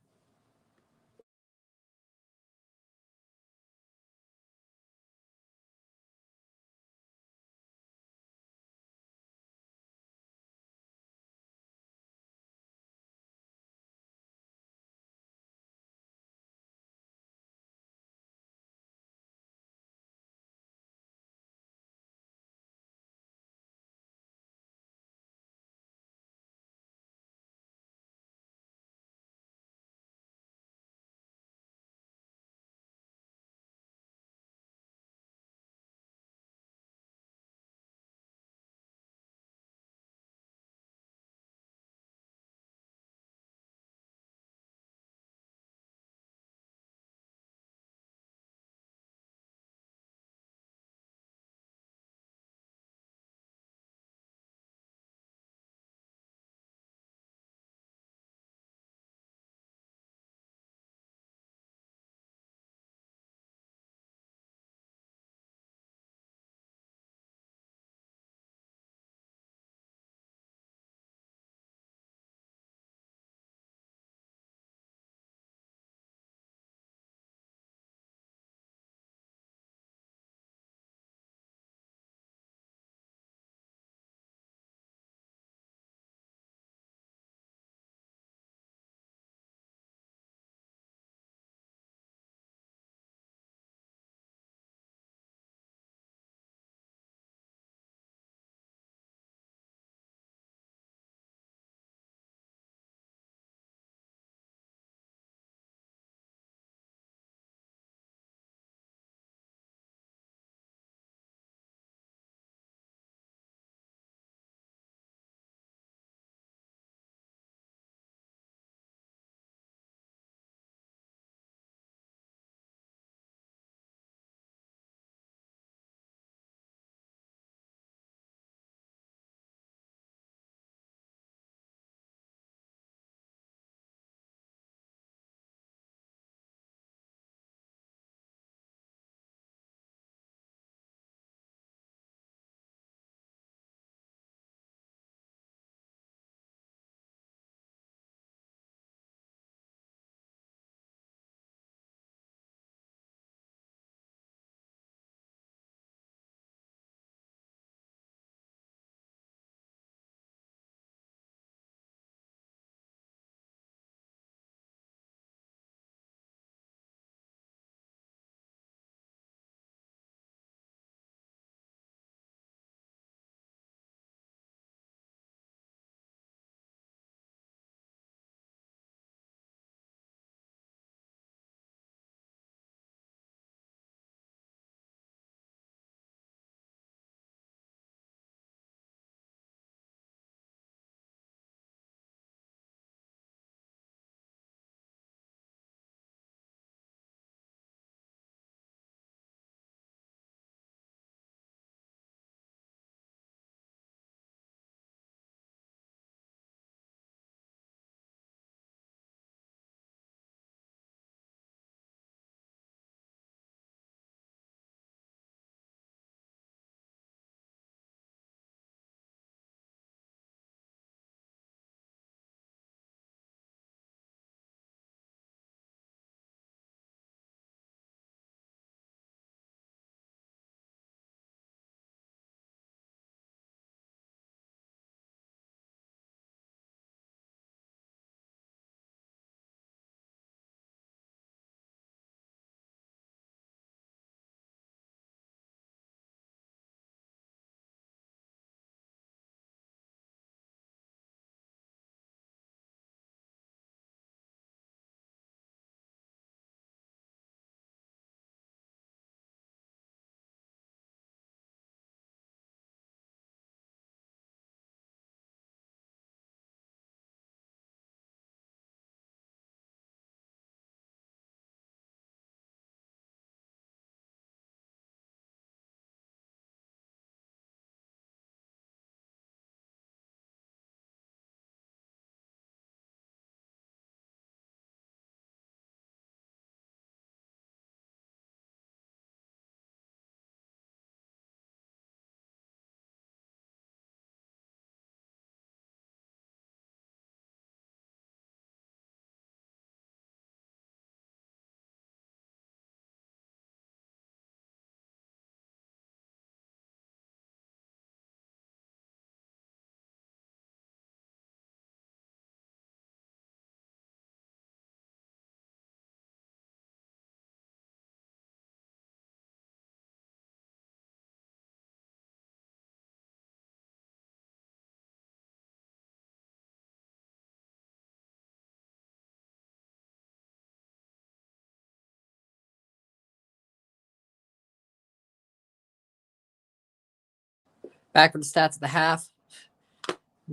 Back for the stats of the half.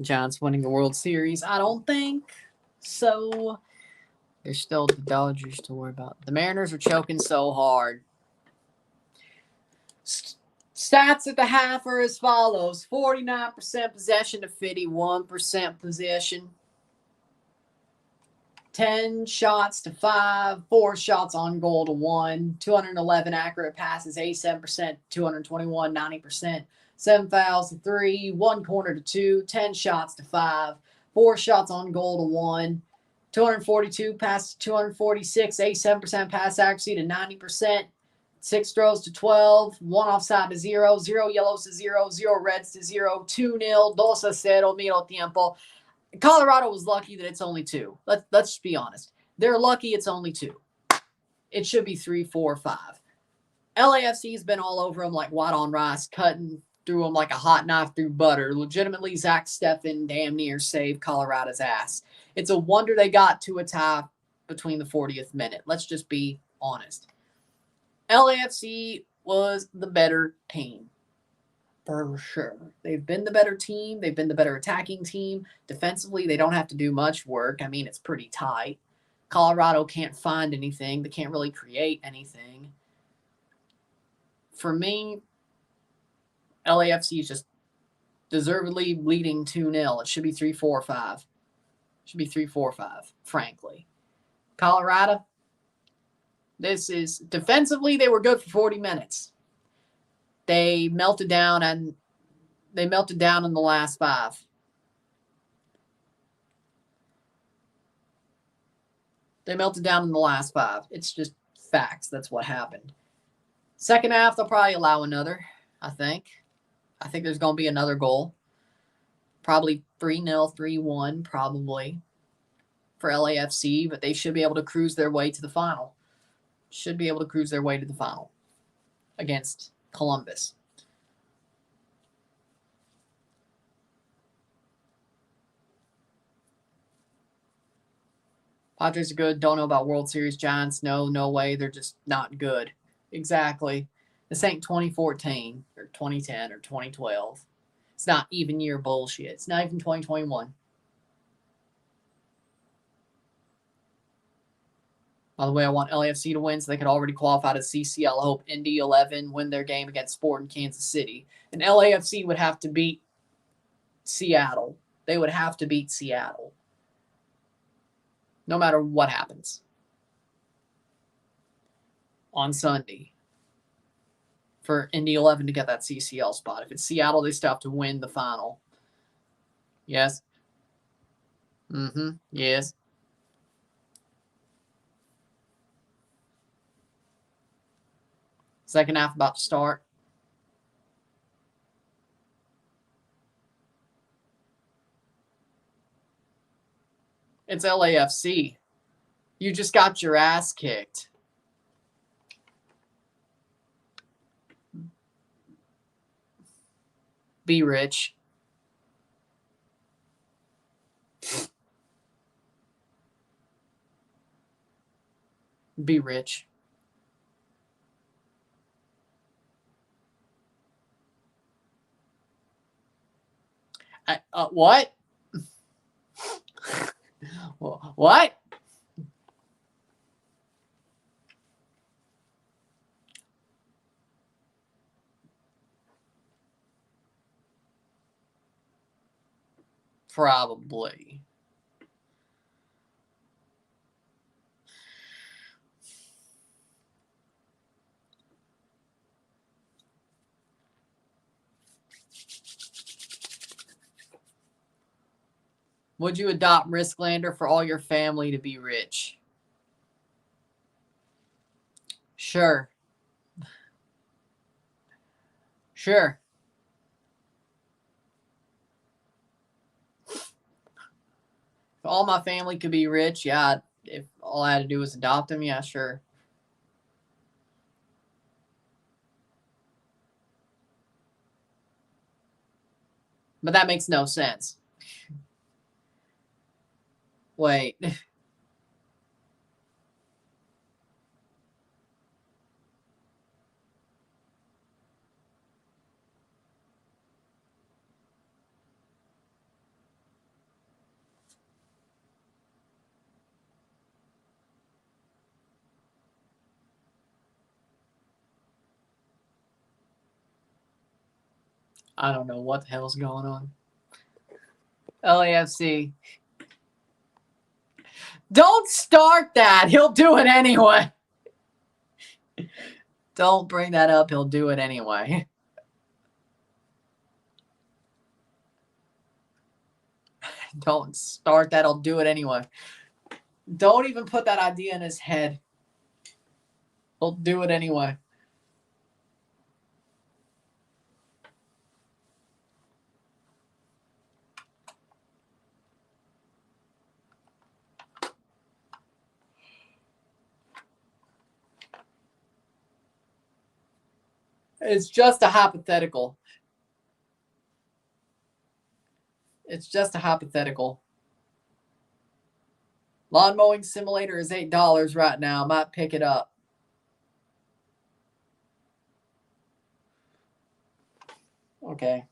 Giants winning the World Series. I don't think so. There's still the Dodgers to worry about. The Mariners are choking so hard. Stats at the half are as follows. 49% possession to 51% possession. 10 shots to 5, 4 shots on goal to 1, 211 accurate passes, 87%, 221, 90%, 7 fouls to 3, 1 corner to 2, 10 shots to 5, 4 shots on goal to 1, 242 passes to 246, 87% pass accuracy to 90%, 6 throws to 12, 1 offside to 0, 0 yellows to 0, 0 reds to 0, 2-0, 2-0, medio tiempo. Colorado was lucky that it's only 2. Let's just be honest. They're lucky it's only 2. It should be 3, 4, 5. LAFC's been all over them like white on rice, cutting through them like a hot knife through butter. Legitimately, Zach Steffen damn near saved Colorado's ass. It's a wonder they got to a tie between the 40th minute. Let's just be honest. LAFC was the better team. For sure. They've been the better team. They've been the better attacking team. Defensively, they don't have to do much work. I mean, it's pretty tight. Colorado can't find anything. They can't really create anything. For me, LAFC is just deservedly leading 2-0. It should be 3-4-5. It should be 3-4-5, frankly. Colorado, this is defensively, they were good for 40 minutes. They melted down in the last 5. They melted down in the last 5. It's just facts. That's what happened. Second half, they'll probably allow another, I think. I think there's going to be another goal. Probably 3-0, 3-1, probably, for LAFC, but they should be able to cruise their way to the final. Should be able to cruise their way to the final against Columbus. Padres are good. Don't know about World Series. Giants, no way. They're just not good. Exactly. This ain't 2014 or 2010 or 2012. It's not even year bullshit. It's not even 2021. By the way, I want LAFC to win so they could already qualify to CCL. I hope Indy 11 win their game against Sport in Kansas City. And LAFC would have to beat Seattle. They would have to beat Seattle. No matter what happens. On Sunday. For Indy 11 to get that CCL spot. If it's Seattle, they still have to win the final. Yes. Yes. Second half about to start. It's LAFC. You just got your ass kicked. Be rich. Be rich. What? What? Probably. Would you adopt Risklander for all your family to be rich? Sure. Sure. If all my family could be rich, yeah. If all I had to do was adopt them, yeah, sure. But that makes no sense. Wait. I don't know what the hell's going on. LAFC. Don't start that. He'll do it anyway. Don't bring that up. He'll do it anyway. Don't start that. He'll do it anyway. Don't even put that idea in his head. He'll do it anyway. It's just a hypothetical. It's just a hypothetical. Lawn mowing simulator is $8 right now. I might pick it up. Okay.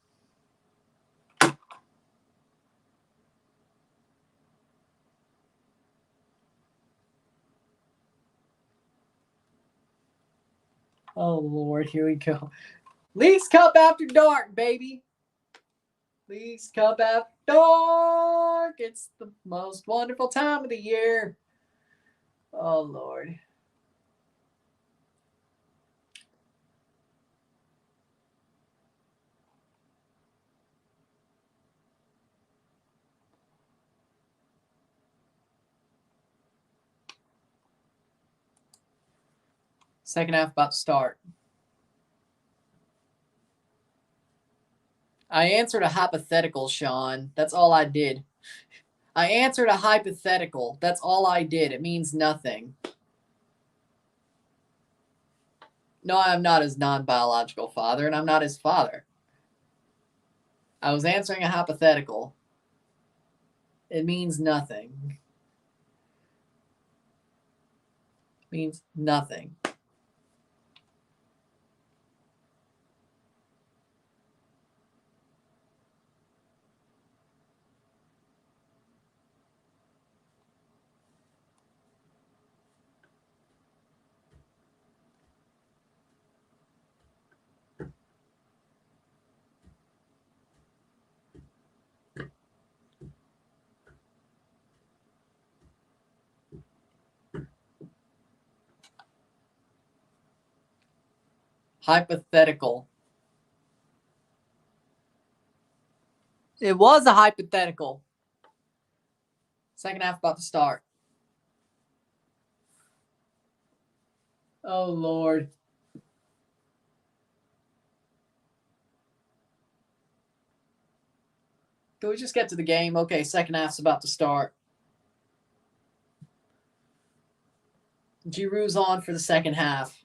Oh, Lord. Here we go. Leagues Cup after dark, baby. Leagues Cup after dark. It's the most wonderful time of the year. Oh, Lord. Second half about to start. I answered a hypothetical, Sean. That's all I did. I answered a hypothetical. That's all I did. It means nothing. No, I'm not his non-biological father, and I'm not his father. I was answering a hypothetical. It means nothing. It means nothing. Hypothetical. It was a hypothetical. Second half about to start. Oh, Lord. Can we just get to the game? Okay, second half's about to start. Giroud's on for the second half.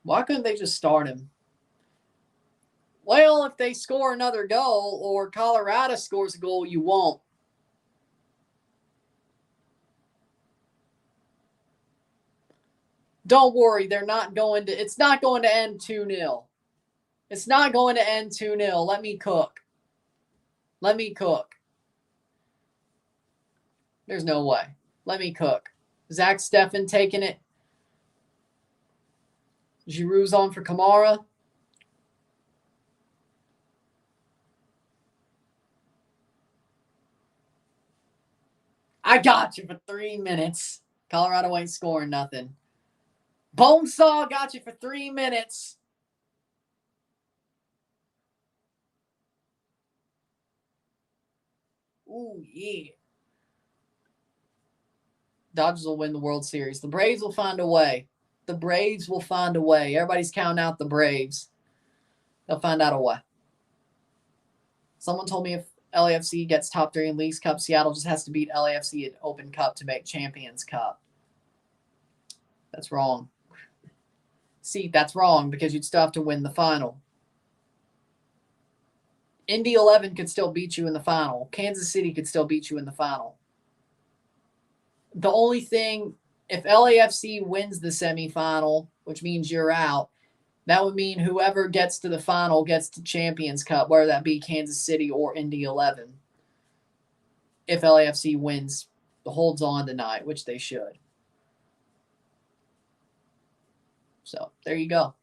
Why couldn't they just start him? Well, if they score another goal or Colorado scores a goal, you won't. Don't worry, they're not going to. It's not going to end 2-0. It's not going to end 2-0. Let me cook. Let me cook. There's no way. Let me cook. Zach Steffen taking it. Giroud's on for Kamara. I got you for 3 minutes. Colorado ain't scoring nothing. Bonesaw got you for 3 minutes. Ooh, yeah. Dodgers will win the World Series. The Braves will find a way. The Braves will find a way. Everybody's counting out the Braves. They'll find out a way. Someone told me if LAFC gets top 3 in Leagues Cup, Seattle just has to beat LAFC at Open Cup to make Champions Cup. That's wrong. See, that's wrong because you'd still have to win the final. Indy 11 could still beat you in the final. Kansas City could still beat you in the final. The only thing, if LAFC wins the semifinal, which means you're out, that would mean whoever gets to the final gets to Champions Cup, whether that be Kansas City or Indy 11. If LAFC wins, holds on tonight, which they should. So there you go.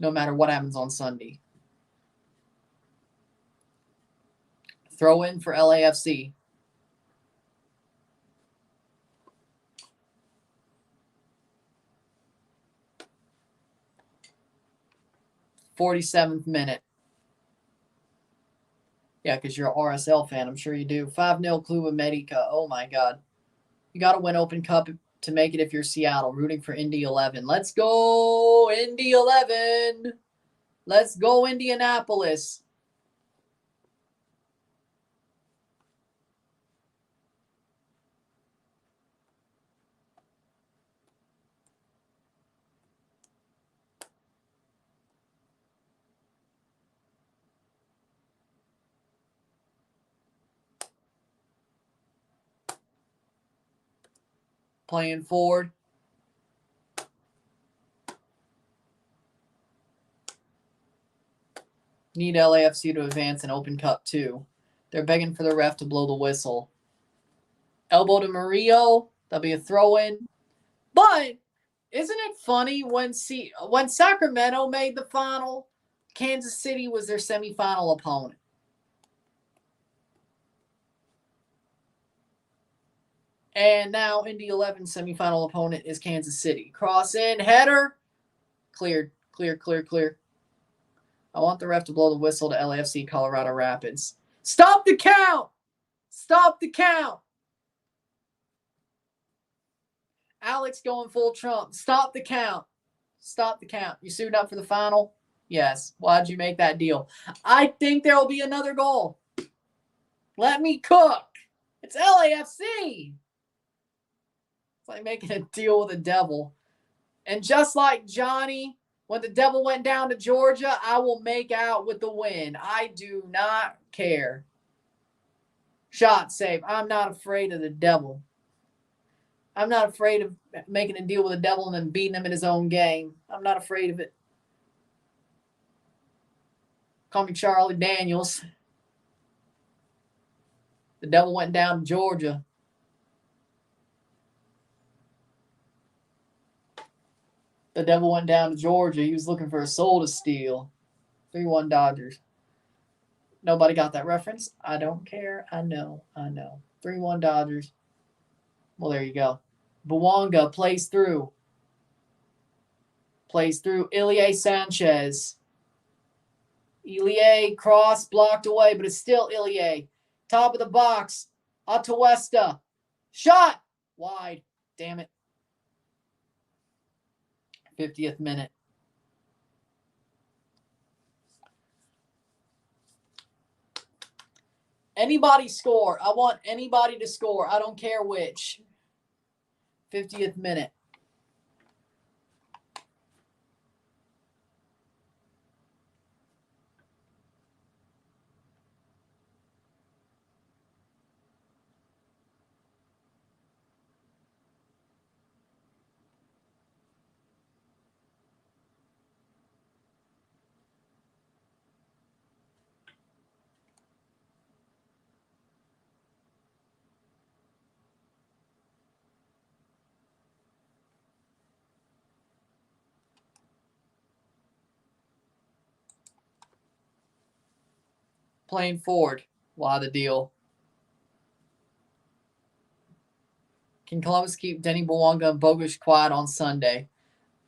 No matter what happens on Sunday. Throw in for LAFC. "47th minute." Yeah, because you're an RSL fan. I'm sure you do. 5-0 Club America. Oh, my God. You got to win Open Cup to make it if you're Seattle. Rooting for Indy 11. Let's go, Indy 11. Let's go, Indianapolis. Playing forward. Need LAFC to advance in Open Cup too. They're begging for the ref to blow the whistle. Elbow to Murillo. That'll be a throw-in. But isn't it funny when Sacramento made the final, Kansas City was their semifinal opponent. And now Indy 11 semifinal opponent is Kansas City. Cross in, header. Cleared. Clear. I want the ref to blow the whistle to LAFC Colorado Rapids. Stop the count! Stop the count! Alex going full Trump. Stop the count. Stop the count. You suited up for the final? Yes. Why'd you make that deal? I think there will be another goal. Let me cook. It's LAFC. It's like making a deal with the devil. And just like Johnny, when the devil went down to Georgia, I will make out with the win. I do not care. Shot save. I'm not afraid of the devil. I'm not afraid of making a deal with the devil and then beating him in his own game. I'm not afraid of it. Call me Charlie Daniels. The devil went down to Georgia. The devil went down to Georgia. He was looking for a soul to steal. 3-1 Dodgers. Nobody got that reference? I don't care. I know. 3-1 Dodgers. Well, there you go. Bouanga plays through. Ilie Sanchez. Ilie cross blocked away, but it's still Ilie. Top of the box. Atuesta. Shot. Wide. Damn it. 50th minute. Anybody score. I want anybody to score. I don't care which. 50th minute. Playing forward. Why the deal? Can Columbus keep Denny Bouanga and Bogusz quiet on Sunday?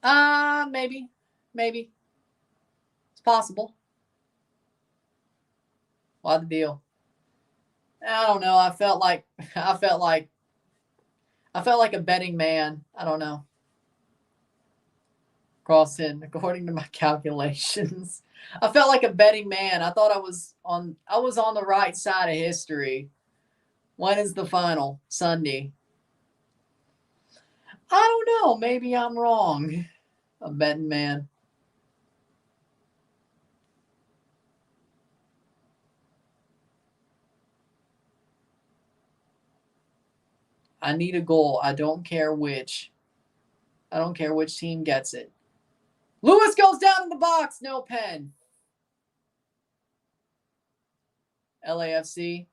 Maybe. It's possible. Why the deal? I don't know. I felt like a betting man. I don't know. Cross in, according to my calculations. I felt like a betting man. I thought I was on the right side of history. When is the final? Sunday. I don't know. Maybe I'm wrong. A betting man. I need a goal. I don't care which. Team gets it. Lewis goes down in the box. No pen. LAFC.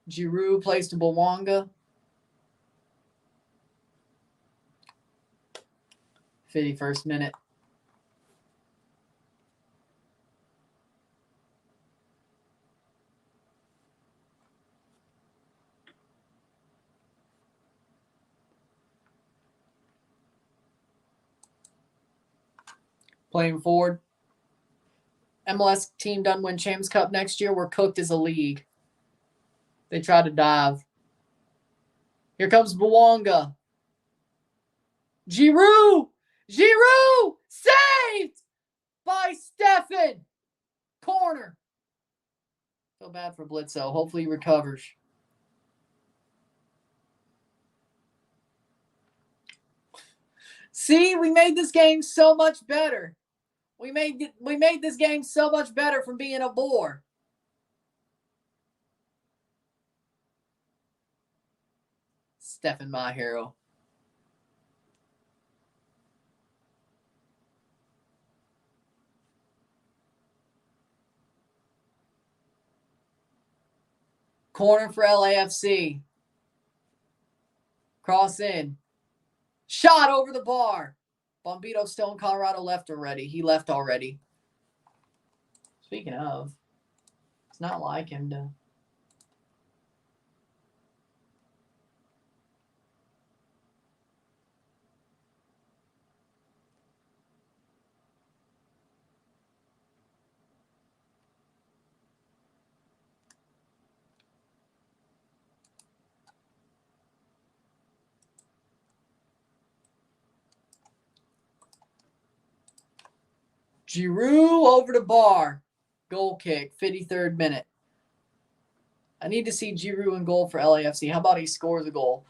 Girault plays to Bouanga. 51st minute. Playing forward. MLS team doesn't win Champions Cup next year. We're cooked as a league. They try to dive. Here comes Bouanga. Girault! Girault! Saved by Stefan. Corner. Feel bad for Blitzo. Hopefully he recovers. See, we made this game so much better. We made this game so much better from being a bore. Stefan, my hero. Corner for LAFC. Cross in. Shot over the bar. Bombito still in Colorado left already. He left already. Speaking of, it's not like him to... Giroux over the bar. Goal kick, 53rd minute. I need to see Giroux in goal for LAFC. How about he scores a goal?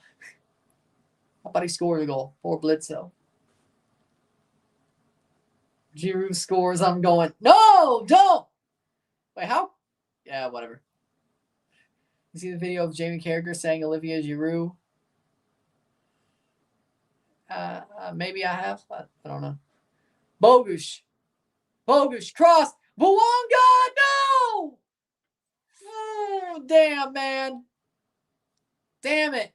How about he scores a goal for Blitzo? Giroux scores. I'm going, no, don't. Wait, how? Yeah, whatever. You see the video of Jamie Carragher saying Olivia Giroux? Maybe I have. I don't know. Bogusz. Bogusz, cross. Bouanga, no! Oh, damn, man. Damn it.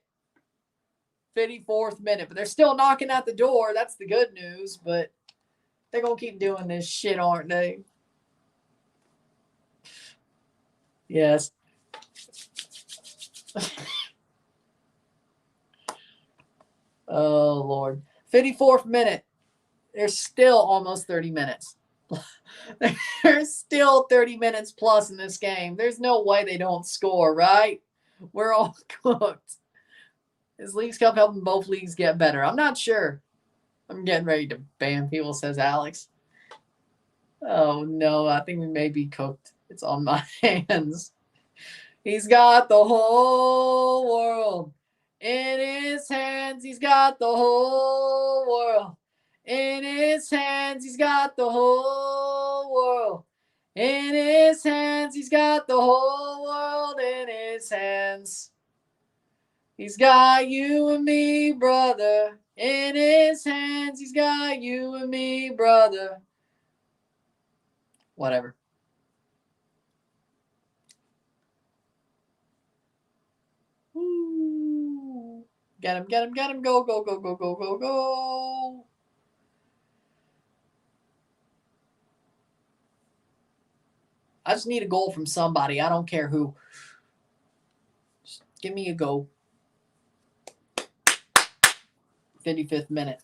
54th minute. But they're still knocking at the door. That's the good news. But they're going to keep doing this shit, aren't they? Yes. Oh, Lord. 54th minute. There's still almost 30 minutes. There's still 30 minutes plus in this game. There's no way they don't score, right? We're all cooked. Is Leagues Cup helping both leagues get better? I'm not sure. I'm getting ready to ban people, says Alex. Oh, no. I think we may be cooked. It's on my hands. He's got the whole world in his hands. He's got the whole world in his hands. He's got the whole world in his hands. He's got the whole world in his hands. He's got you and me, brother, in his hands. He's got you and me, brother. Whatever. Ooh. Get him, get him, get him. Go, go, go, go, go, go, go. I just need a goal from somebody. I don't care who. Just give me a goal. 55th minute.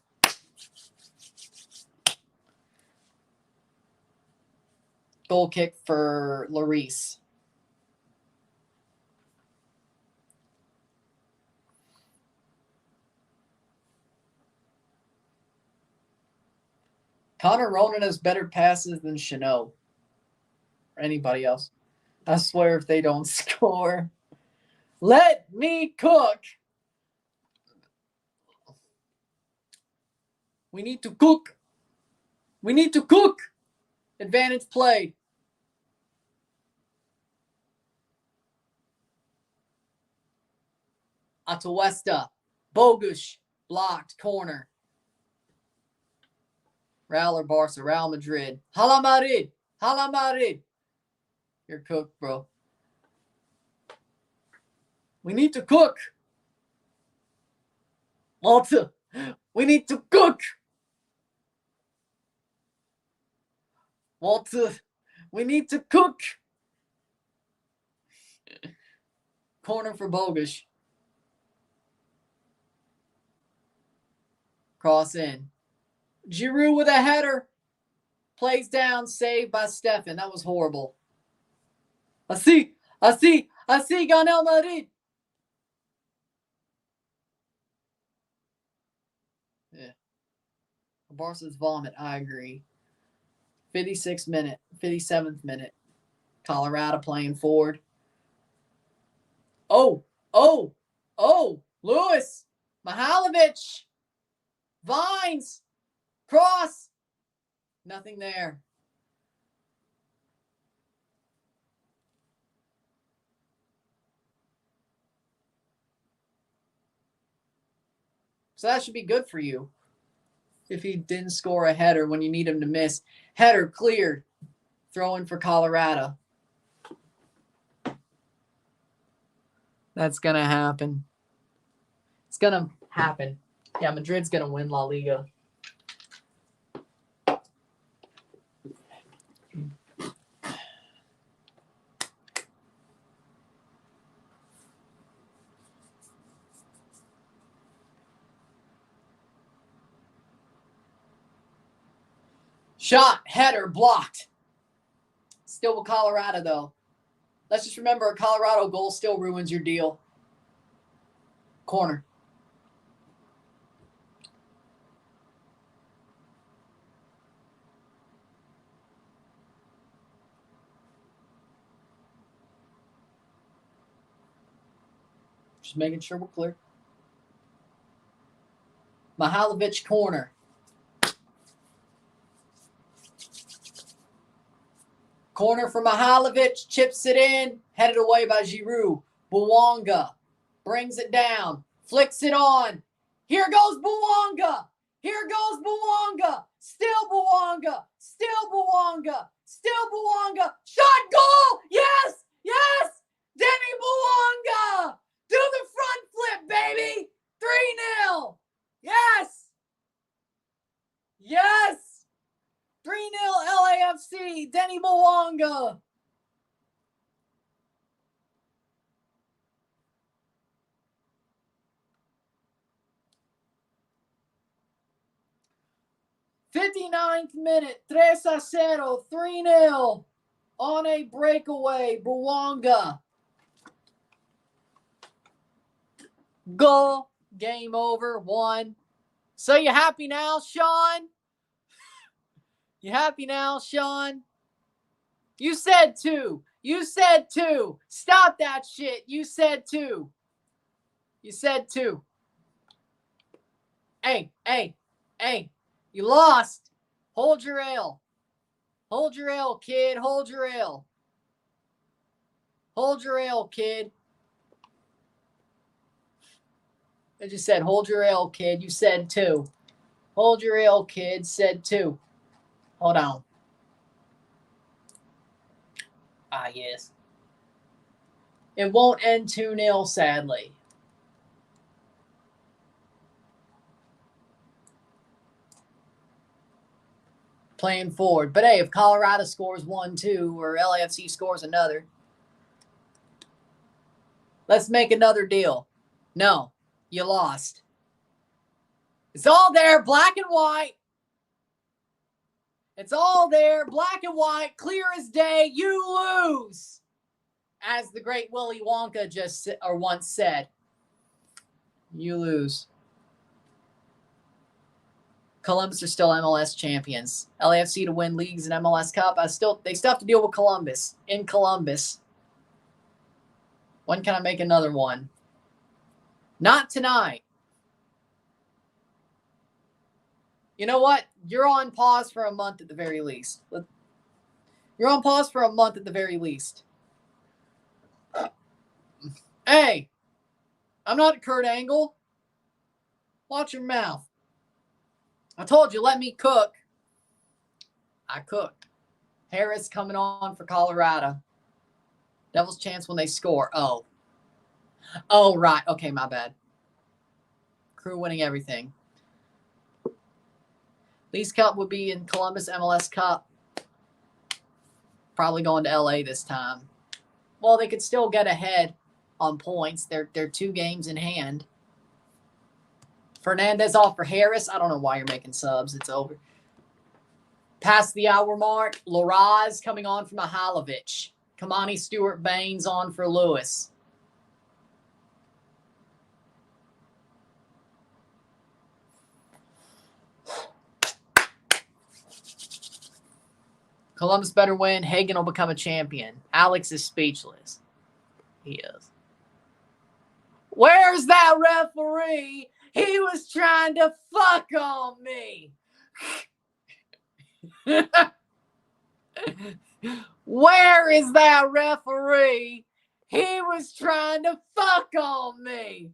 Goal kick for Lloris. Connor Ronan has better passes than Chanot. Or anybody else. I swear if they don't score. Let me cook. We need to cook. We need to cook. Advantage played. Atuesta. Bogusz. Blocked. Corner. Real or Barca. Real Madrid. Hala Madrid. Hala Madrid. You're cooked, bro. We need to cook. Malta. We need to cook. We need to cook. Corner for Bogusz. Cross in. Girault with a header. Plays down, saved by Stefan. That was horrible. I see, Ganel Madrid. Yeah. Barca's vomit, I agree. 56th minute, 57th minute. Colorado playing forward. Oh, Lewis, Mihailovic, Vines, cross, nothing there. So that should be good for you if he didn't score a header when you need him to miss. Header cleared, throwing for Colorado. That's going to happen. It's going to happen. Yeah, Madrid's going to win La Liga. Shot, header, blocked. Still with Colorado, though. Let's just remember a Colorado goal still ruins your deal. Corner. Just making sure we're clear. Mihailovic corner. Corner for Mihailovic, chips it in, headed away by Giroud. Bouanga brings it down, flicks it on. Here goes Bouanga. Here goes Bouanga. Still Bouanga. Still Bouanga. Still Bouanga. Shot, goal! Yes! Yes! Denny Bouanga! Do the front flip, baby! 3-0! Yes! Yes! 3-0 LAFC, Denny Bouanga. '59th minute, 3-0, 3-0 on a breakaway, Bouanga. Goal, game over, 1. So you happy now, Sean? You happy now, Sean? You said 2. You said 2. Stop that shit. You said 2. You said 2. Hey. You lost. Hold your ale. Hold your ale, kid. Hold your ale. Hold your ale, kid. I just said, hold your ale, kid. You said 2. Hold your ale, kid. Said 2. Hold on. Ah, yes. It won't end 2-0, sadly. Playing forward. But hey, if Colorado scores 1-2 or LAFC scores another, let's make another deal. No, you lost. It's all there, black and white. It's all there, black and white, clear as day. You lose. As the great Willy Wonka once said. You lose. Columbus are still MLS champions. LAFC to win leagues and MLS Cup. They still have to deal with Columbus. In Columbus. When can I make another one? Not tonight. You know what? You're on pause for a month at the very least. You're on pause for a month at the very least. Hey, I'm not Kurt Angle. Watch your mouth. I told you, let me cook. I cooked. Harris coming on for Colorado. Devil's chance when they score. Oh, right. Okay, my bad. Crew winning everything. Leagues Cup would be in Columbus MLS Cup. probably going to LA this time. Well, they could still get ahead on points. They're 2 games in hand. Fernandez off for Harris. I don't know why you're making subs. It's over. Past the hour mark. Laraz coming on for Mihailovic. Kamani Stewart-Baines on for Lewis. Columbus better win. Hagen will become a champion. Alex is speechless. He is. Where's that referee? He was trying to fuck on me. Where is that referee? He was trying to fuck on me.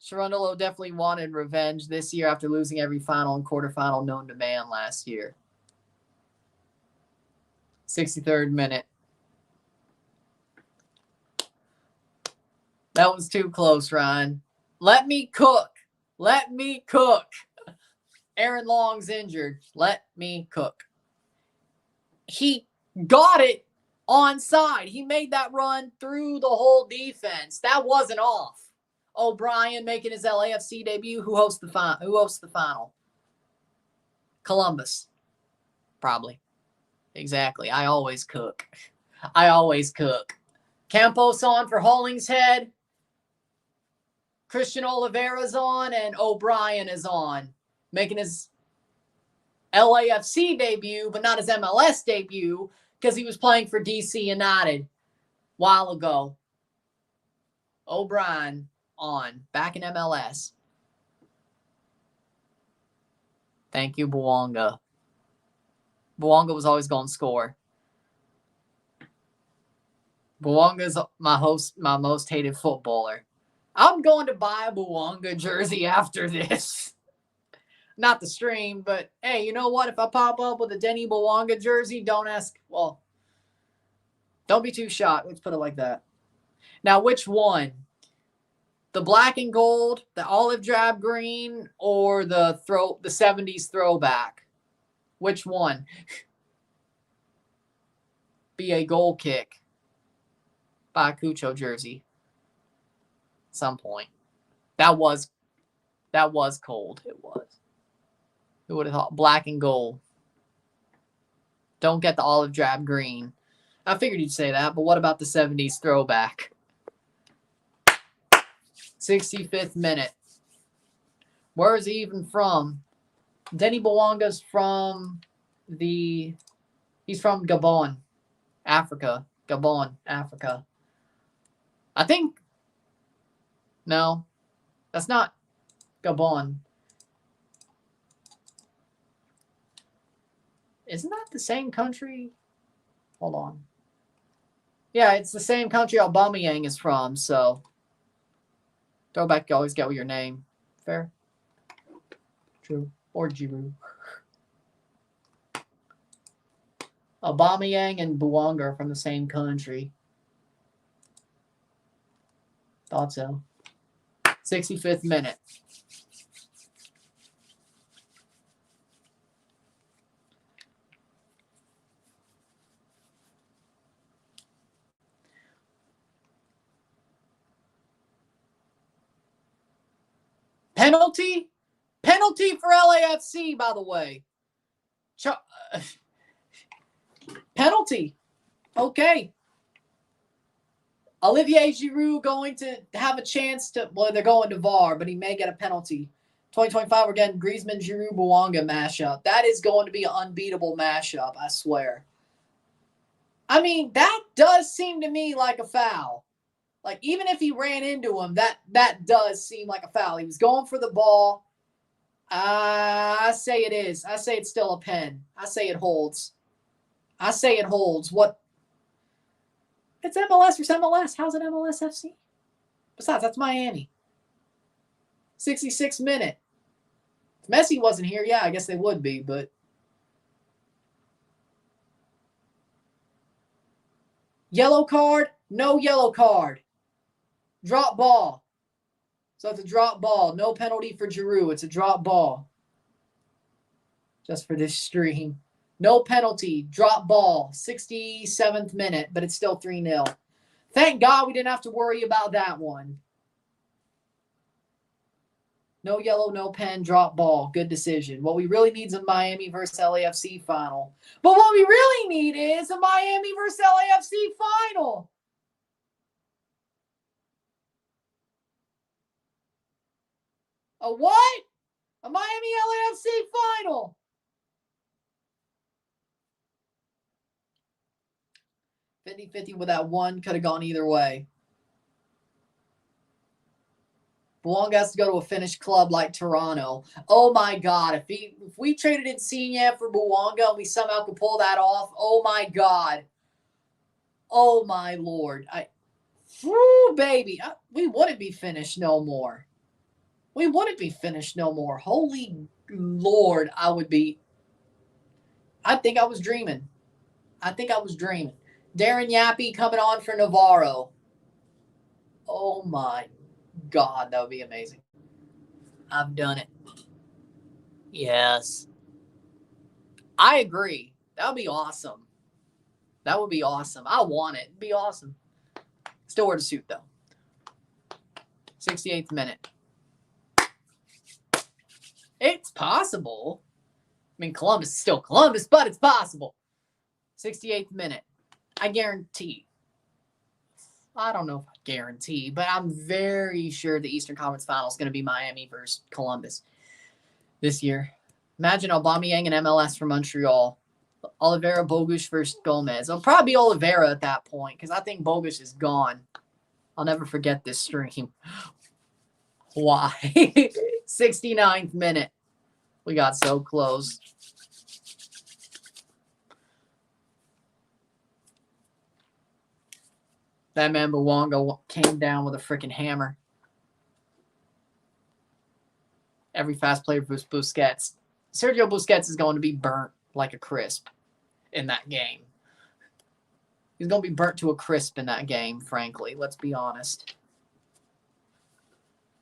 Sharundalo definitely wanted revenge this year after losing every final and quarterfinal known to man last year. 63rd minute. That was too close, Ryan. Let me cook. Let me cook. Aaron Long's injured. Let me cook. He got it onside. He made that run through the whole defense. That wasn't off. O'Brien making his LAFC debut. Who hosts the final? Columbus. Probably. Exactly. I always cook. I always cook. Campos on for Hollingshead. Christian Oliveira's on, and O'Brien is on, making his LAFC debut, but not his MLS debut, because he was playing for DC United a while ago. O'Brien on, back in MLS. Thank you, Bouanga. Bouanga was always going to score. Bouanga's my most hated footballer. I'm going to buy a Bouanga jersey after this. Not the stream, but hey, you know what? If I pop up with a Denny Bouanga jersey, don't ask. Well, don't be too shocked. Let's put it like that. Now, which one? The black and gold, the olive drab green, or the 70s throwback? Which one? Be a goal kick. Buy a Cucho jersey. At some point. That was cold. It was. Who would have thought? Black and gold. Don't get the olive drab green. I figured you'd say that, but what about the 70s throwback? 65th minute. Where is he even from? Denny Bouanga's from he's from Gabon, Africa. Gabon, Africa. I think, no, that's not Gabon. Isn't that the same country? Hold on. Yeah, it's the same country Aubameyang is from, so throwback, you always get with your name. Fair? True. Or Giroux. Aubameyang and Bouanga are from the same country. Thought so. 65th minute. Penalty? Penalty for LAFC, by the way. Penalty. Okay. Olivier Giroud going to have a chance to, well, they're going to VAR, but he may get a penalty. 2025, we're getting Griezmann, Giroud, Bouanga mashup. That is going to be an unbeatable mashup, I swear. I mean, that does seem to me like a foul. Like, even if he ran into him, that does seem like a foul. He was going for the ball. I say it is. I say it's still a pen. I say it holds. I say it holds. What? It's MLS versus MLS. How's it MLS FC? Besides, that's Miami. 66th minute. If Messi wasn't here, yeah, I guess they would be, but. Yellow card? No yellow card. Drop ball. So it's a drop ball. No penalty for Girault. It's a drop ball. Just for this stream. No penalty. Drop ball. 67th minute, but it's still 3-0. Thank God we didn't have to worry about that one. No yellow, no pen, drop ball. Good decision. What we really need is a Miami versus LAFC final. But what we really need is a Miami versus LAFC final. A what? A Miami LAFC final. $50-50 with that one. Could have gone either way. Buonga has to go to a Finnish club like Toronto. Oh my God. If we traded Insigne for Buonga and we somehow could pull that off, oh my God. Oh my Lord. Baby. We wouldn't be finished no more. We wouldn't be finished no more. Holy Lord, I think I was dreaming. Darren Yappy coming on for Navarro. Oh my God, that would be amazing. I've done it. Yes. I agree. That would be awesome. I want it. It'd be awesome. Still wear the suit, though. 68th minute. It's possible. I mean, Columbus is still Columbus, but it's possible. 68th minute. I guarantee. I don't know if I guarantee, but I'm very sure the Eastern Conference Final is going to be Miami versus Columbus this year. Imagine Aubameyang and MLS for Montreal. Oliveira, Bogusz versus Gomez. It'll probably be Oliveira at that point because I think Bogusz is gone. I'll never forget this stream. Why? 69th minute. We got so close. That man Buonga came down with a freaking hammer. Every fast player versus Busquets. Sergio Busquets is going to be burnt like a crisp in that game. He's going to be burnt to a crisp in that game, frankly. Let's be honest.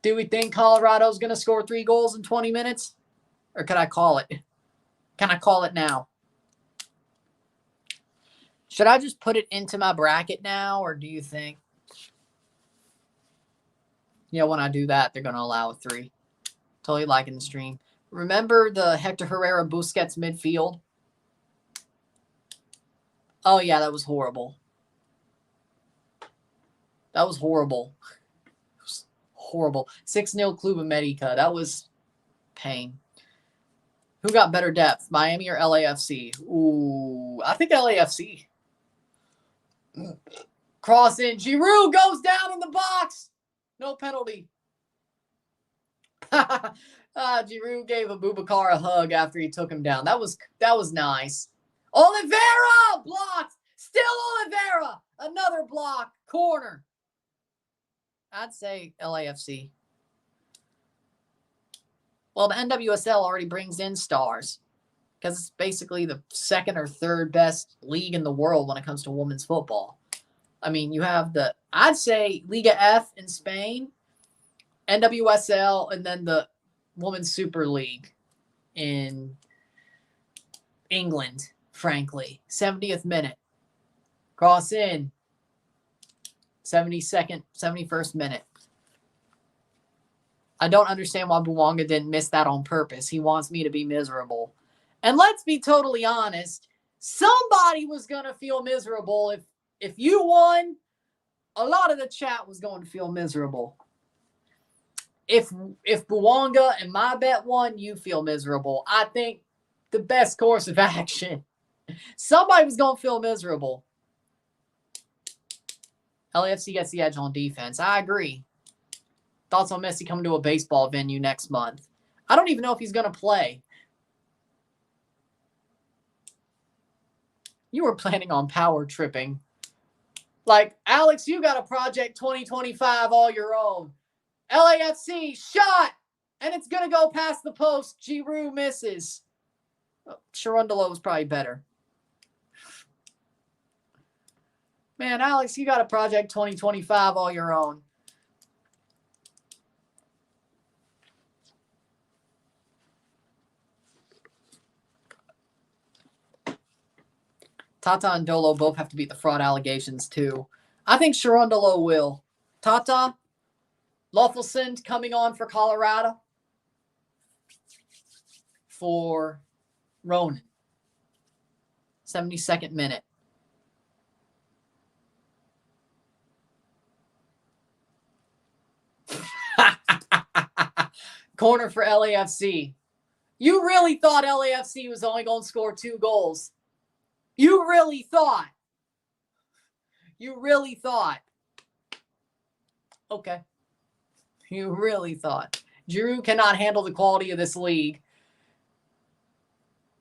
Do we think Colorado's going to score 3 goals in 20 minutes? Or can I call it? Can I call it now? Should I just put it into my bracket now, or do you think? Yeah, when I do that, they're going to allow a 3. Totally liking the stream. Remember the Hector Herrera Busquets midfield? Oh, yeah, that was horrible. That was horrible. It was horrible. 6-0 Club America. That was pain. Who got better depth, Miami or LAFC? Ooh, I think LAFC. Cross in. Giroux goes down in the box. No penalty. Giroux gave Abubakar a hug after he took him down. That was nice. Oliveira blocked. Still Oliveira. Another block. Corner. I'd say LAFC. Well, the NWSL already brings in stars because it's basically the second or third best league in the world when it comes to women's football. I mean, you have I'd say Liga F in Spain, NWSL, and then the Women's Super League in England, frankly. 70th minute. Cross in. 71st minute. I don't understand why Buonga didn't miss that on purpose. He wants me to be miserable. And let's be totally honest. Somebody was going to feel miserable. If you won, a lot of the chat was going to feel miserable. If Buonga and my bet won, you feel miserable. I think the best course of action. Somebody was going to feel miserable. LAFC gets the edge on defense. I agree. Thoughts on Messi coming to a baseball venue next month? I don't even know if he's going to play. You were planning on power tripping. Like, Alex, you got a Project 2025 all your own. LAFC, shot! And it's going to go past the post. Giroux misses. Sharundalo was probably better. Man, Alex, you got a Project 2025 all your own. Tata and Dolo both have to beat the fraud allegations, too. I think Sharundalo will. Tata, Loffelson coming on for Colorado. For Ronan. 72nd minute. Corner for LAFC. You really thought LAFC was only going to score 2 goals. You really thought. You really thought. Okay. You really thought. Giroux cannot handle the quality of this league.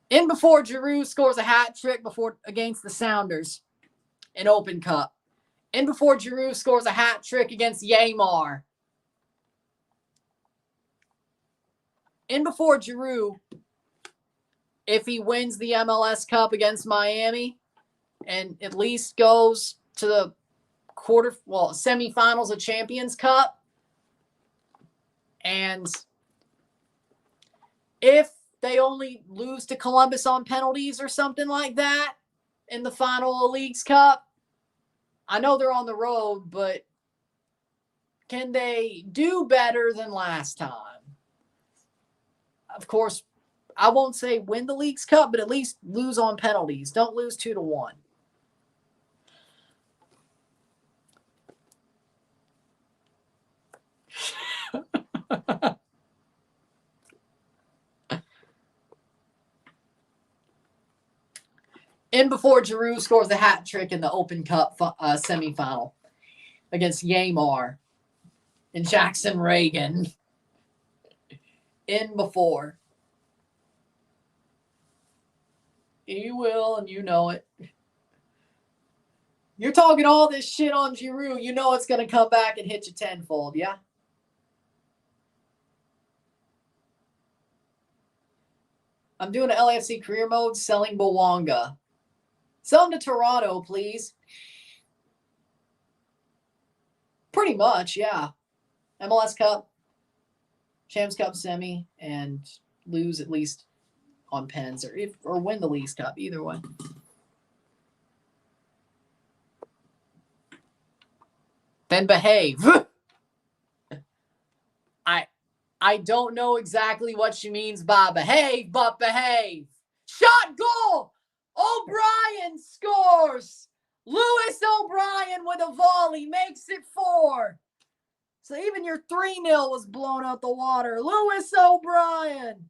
In before Giroux scores a hat trick against the Sounders in Open Cup. In before Giroux scores a hat trick against Yeimar. In before Giroux, if he wins the MLS Cup against Miami and at least goes to the semifinals of Champions Cup, and if they only lose to Columbus on penalties or something like that in the final of Leagues Cup, I know they're on the road, but can they do better than last time? Of course, I won't say win the Leagues Cup, but at least lose on penalties. Don't lose 2-1. In before Giroux scores the hat trick in the Open Cup semifinal against Yeimar and Jackson Reagan. In before. You will, and you know it. You're talking all this shit on Giroux. You know it's going to come back and hit you tenfold, yeah? I'm doing an LAFC career mode, selling Bowanga. Sell him to Toronto, please. Pretty much, yeah. MLS Cup, Champs Cup semi, and lose at least on pens, or win the Leagues Cup, either way. Then behave. I don't know exactly what she means by behave, but behave. Shot goal! O'Brien scores! Lewis O'Brien with a volley makes it 4. So even your 3-0 was blown out the water. Lewis O'Brien.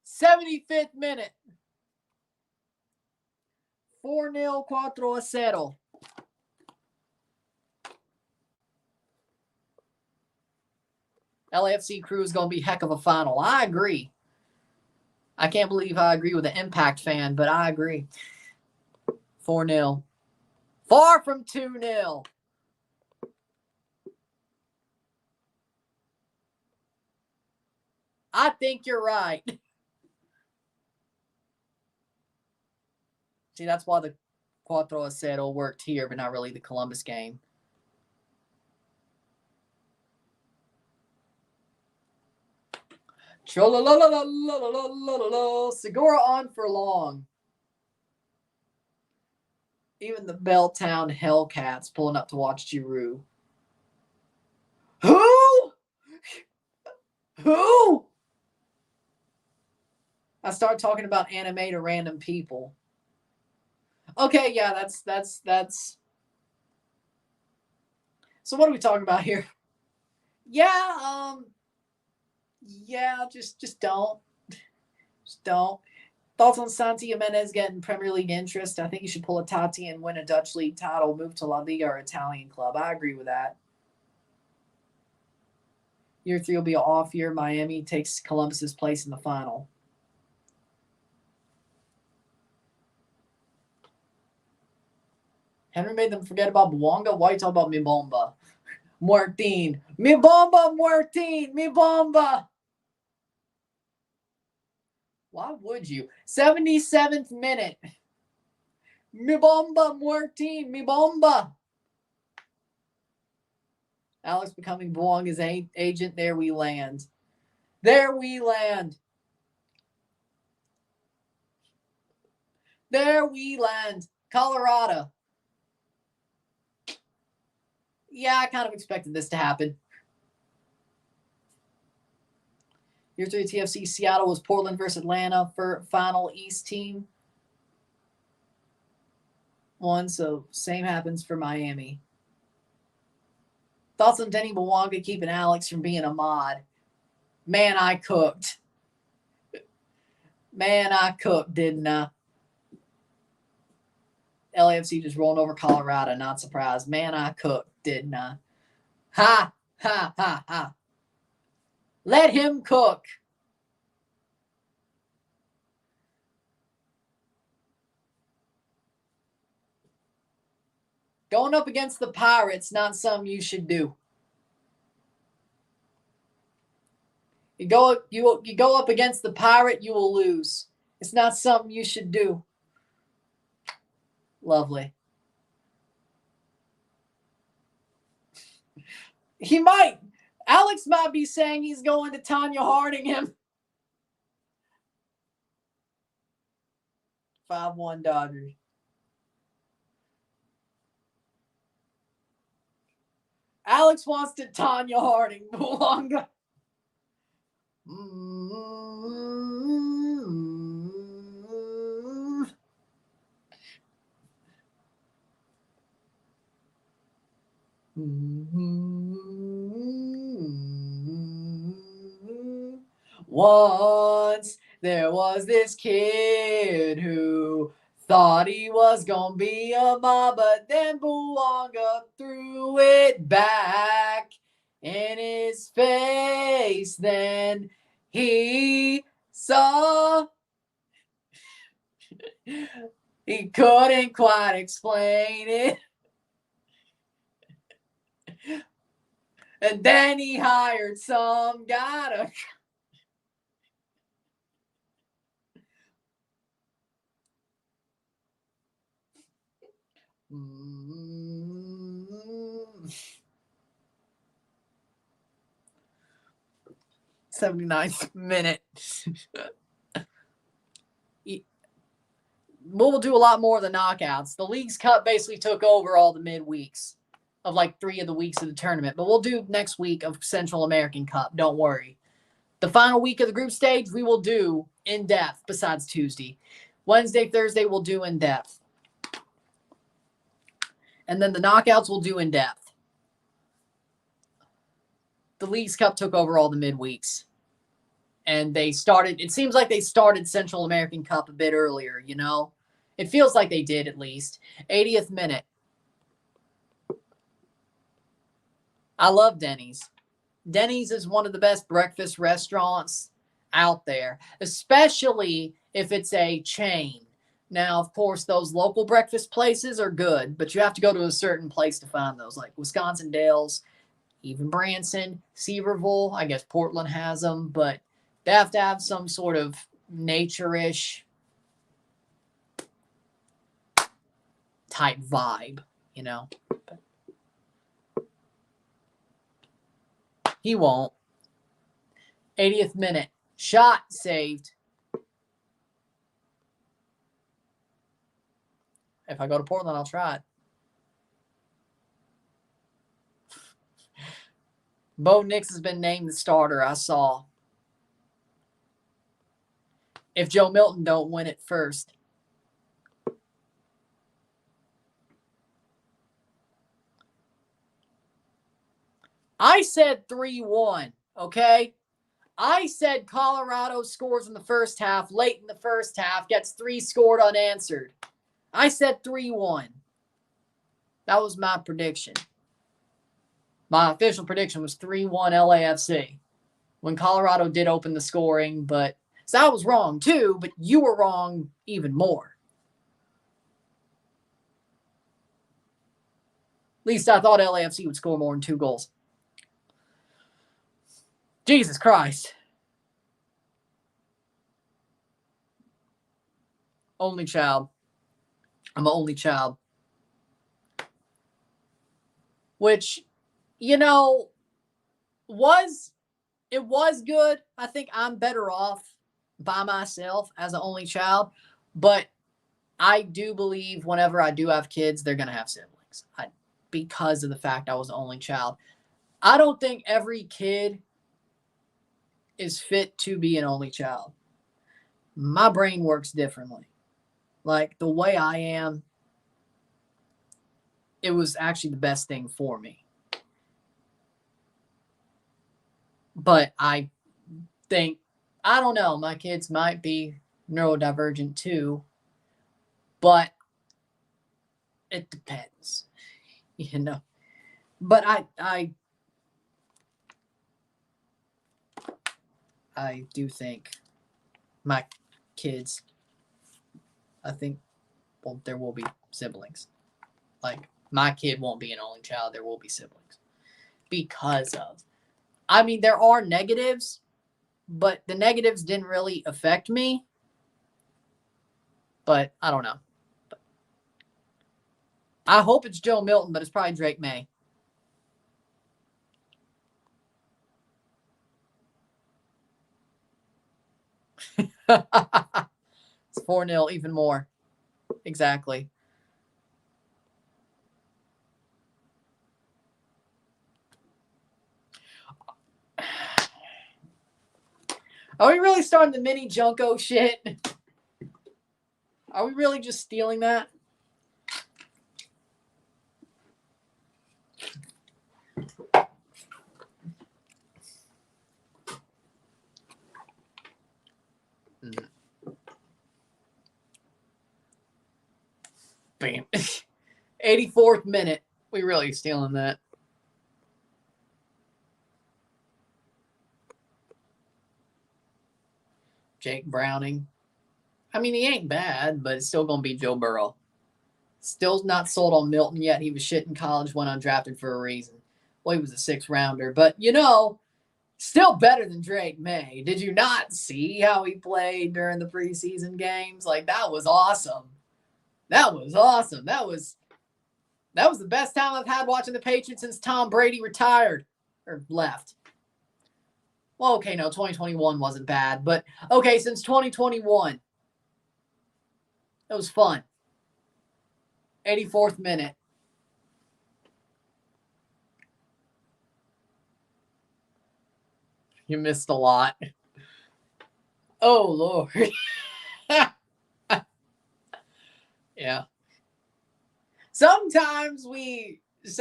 '75th minute. 4-0, 4-0. LAFC crew is going to be heck of a final. I agree. I can't believe I agree with the Impact fan, but I agree. 4-0. Far from 2-0. I think you're right. See, that's why the 4-0 worked here, but not really the Columbus game. Segura on for long. Even the Belltown Hellcats pulling up to watch Giroux. Who? I start talking about anime to random people. Okay, yeah, that's. So what are we talking about here? Yeah, just don't. Just don't. Thoughts on Santi Jimenez getting Premier League interest? I think you should pull a Tati and win a Dutch league title, move to La Liga or Italian club. I agree with that. Year 3 will be an off year. Miami takes Columbus's place in the final. Henry made them forget about Bowanga. Why are you talking about Mibomba? Martin. Mibomba, Martin. Mibomba. Why would you? 77th minute. Mibomba, Martin. Mibomba. Alex becoming Buonga's agent. There we land. There we land. There we land. Colorado. Yeah, I kind of expected this to happen. Year 3 TFC Seattle was Portland versus Atlanta for final East team. One, so same happens for Miami. Thoughts on Denny Buonga keeping Alex from being a mod? Man, I cooked. Man, I cooked, didn't I? LAFC just rolling over Colorado, not surprised. Man, I cooked, didn't I? Ha, ha, ha, ha. Let him cook. Going up against the Pirates, not something you should do. You go up against the Pirate, you will lose. It's not something you should do. Lovely. He might. Alex might be saying he's going to Tanya Harding him. 5-1 Dodgers. Alex wants to Tanya Harding Buonga. Once there was this kid who thought he was gonna be a mob, but then Buonga threw it back in his face. Then he saw he couldn't quite explain it. And then he hired some guy to... '79th minute. We'll do a lot more of the knockouts. The Leagues Cup basically took over all the midweeks of like 3 of the weeks of the tournament. But we'll do next week of Central American Cup. Don't worry. The final week of the group stage, we will do in depth besides Tuesday. Wednesday, Thursday, we'll do in depth. And then the knockouts we'll do in depth. The Leagues Cup took over all the midweeks. And they started, it seems like they started Central American Cup a bit earlier, you know? It feels like they did at least. 80th minute. I love Denny's. Denny's is one of the best breakfast restaurants out there, especially if it's a chain. Now, of course, those local breakfast places are good, but you have to go to a certain place to find those, like Wisconsin Dells, even Branson, Sevierville. I guess Portland has them, but they have to have some sort of nature-ish type vibe, you know? But he won't. 80th minute. Shot saved. If I go to Portland, I'll try it. Bo Nix has been named the starter, I saw. If Joe Milton don't win it first. I said 3-1, okay? I said Colorado scores in the first half, late in the first half, gets 3 scored unanswered. I said 3-1. That was my prediction. My official prediction was 3-1 LAFC. When Colorado did open the scoring, but so I was wrong too, but you were wrong even more. At least I thought LAFC would score more than 2 goals. Jesus Christ. Only child. I'm an only child. Which, you know, it was good. I think I'm better off by myself as an only child, but I do believe whenever I do have kids, they're going to have siblings because of the fact I was the only child. I don't think every kid is fit to be an only child. My brain works differently. Like the way I am, it was actually the best thing for me. But I think, I don't know, my kids might be neurodivergent too, but it depends, you know. But I do think my kids, I think, well, there will be siblings. Like my kid won't be an only child. There will be siblings because of. I mean, there are negatives, but the negatives didn't really affect me. But I don't know. But I hope it's Joe Milton, but it's probably Drake May. It's 4-0, even more. Exactly. Are we really starting the mini Junko shit? Are we really just stealing that? Bam. 84th minute. We really stealing that. Jake Browning. I mean, he ain't bad, but it's still going to be Joe Burrow. Still not sold on Milton yet. He was shit in college, went undrafted for a reason. Well, he was a 6th-rounder. But, still better than Drake May. Did you not see how he played during the preseason games? Like, that was awesome. That was awesome. That was the best time I've had watching the Patriots since Tom Brady retired or left. Well, okay, no, 2021 wasn't bad. But, okay, since 2021, it was fun. 84th minute. You missed a lot. Oh, Lord. Yeah. Sometimes it's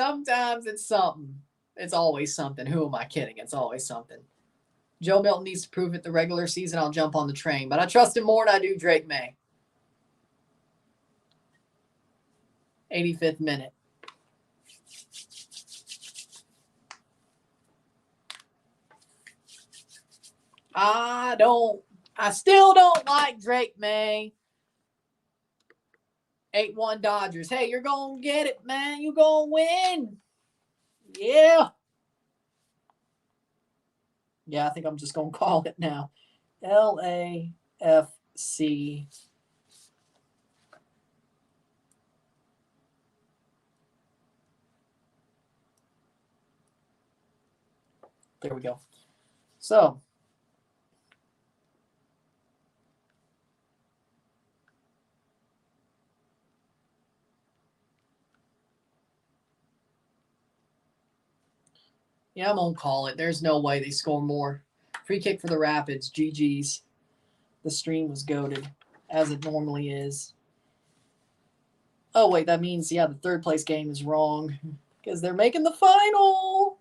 something. It's always something. Who am I kidding? It's always something. Joe Milton needs to prove it the regular season. I'll jump on the train. But I trust him more than I do Drake May. 85th minute. I still don't like Drake May. 8-1 Dodgers. Hey, you're going to get it, man. You're going to win. Yeah. Yeah, I think I'm just going to call it now. LAFC. There we go. So, yeah, I'm going to call it. There's no way they score more. Free kick for the Rapids. GG's. The stream was goated, as it normally is. Oh, wait, that means, yeah, the 3rd place game is wrong because they're making the final.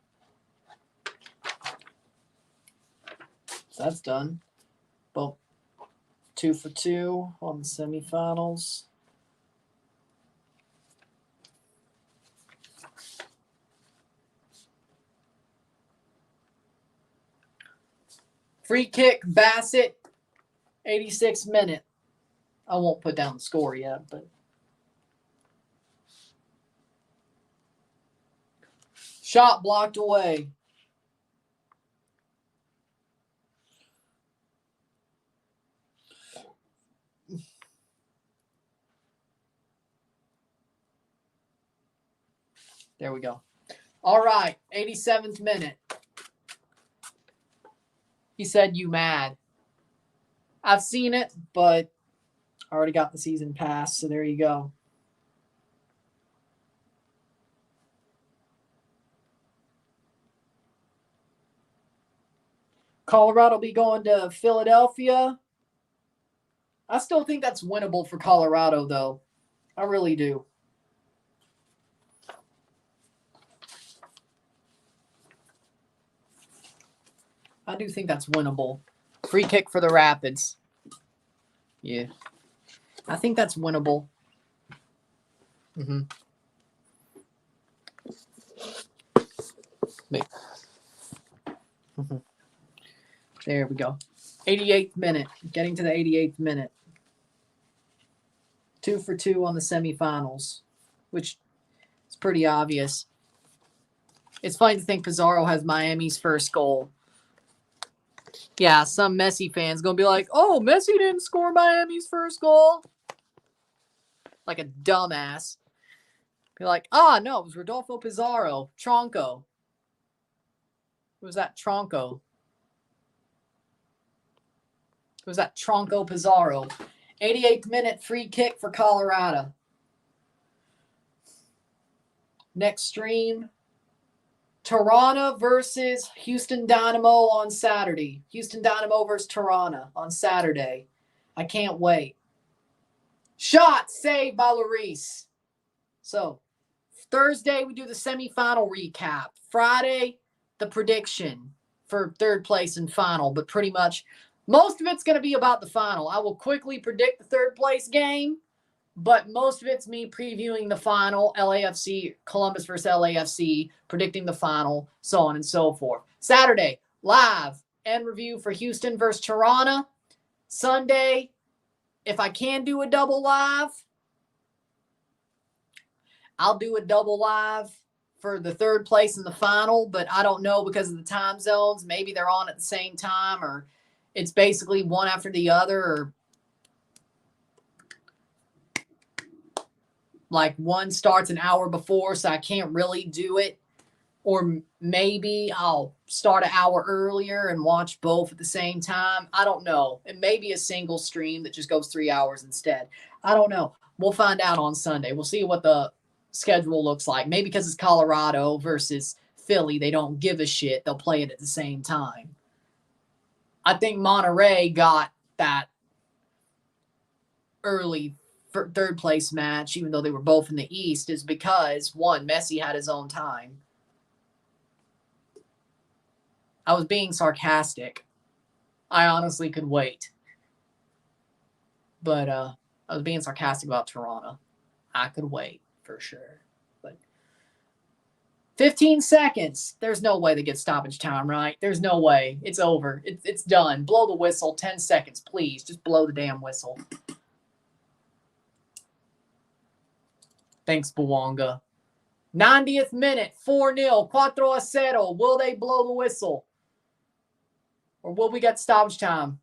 So that's done. Well, 2 for 2 on the semifinals. Free kick, Bassett, 86th minute. I won't put down the score yet, but. Shot blocked away. There we go. All right, 87th minute. He said, "You mad?" I've seen it, but I already got the season pass, so there you go. Colorado will be going to Philadelphia. I still think that's winnable for Colorado, though. I really do. I do think that's winnable. Free kick for the Rapids. Yeah. I think that's winnable. Mm-hmm. Mm-hmm. There we go. 88th minute. Getting to the 88th minute. 2 for 2 on the semifinals, which is pretty obvious. It's funny to think Pizarro has Miami's first goal. Yeah, some Messi fans going to be like, oh, Messi didn't score Miami's first goal. Like a dumbass. Be like, no, it was Rodolfo Pizarro. Tronco. Who was that? Tronco. Who was that? Tronco Pizarro. 88th minute free kick for Colorado. Next stream. Toronto versus Houston Dynamo on Saturday. Houston Dynamo versus Toronto on Saturday. I can't wait. Shot saved by Lloris. So, Thursday we do the semifinal recap. Friday, the prediction for third place and final. But pretty much, most of it's going to be about the final. I will quickly predict the third place game. But most of it's me previewing the final, LAFC, Columbus versus LAFC, predicting the final, so on and so forth. Saturday, live and review for Houston versus Toronto. Sunday, if I can do a double live, I'll do a double live for the third place in the final, but I don't know because of the time zones. Maybe they're on at the same time, or it's basically one after the other, or like one starts an hour before, so I can't really do it. Or maybe I'll start an hour earlier and watch both at the same time. I don't know. It may be a single stream that just goes 3 hours instead. I don't know. We'll find out on Sunday. We'll see what the schedule looks like. Maybe because it's Colorado versus Philly, they don't give a shit. They'll play it at the same time. I think Monterey got that early third place match, even though they were both in the East, is because, one, Messi had his own time. I was being sarcastic. I honestly could wait. But I was being sarcastic about Toronto. I could wait for sure. But 15 seconds. There's no way they get stoppage time, right? There's no way. It's over. It's done. Blow the whistle. 10 seconds, please. Just blow the damn whistle. Thanks, Bouanga. 90th minute, 4-0, 4-0. Will they blow the whistle? Or will we get stoppage time?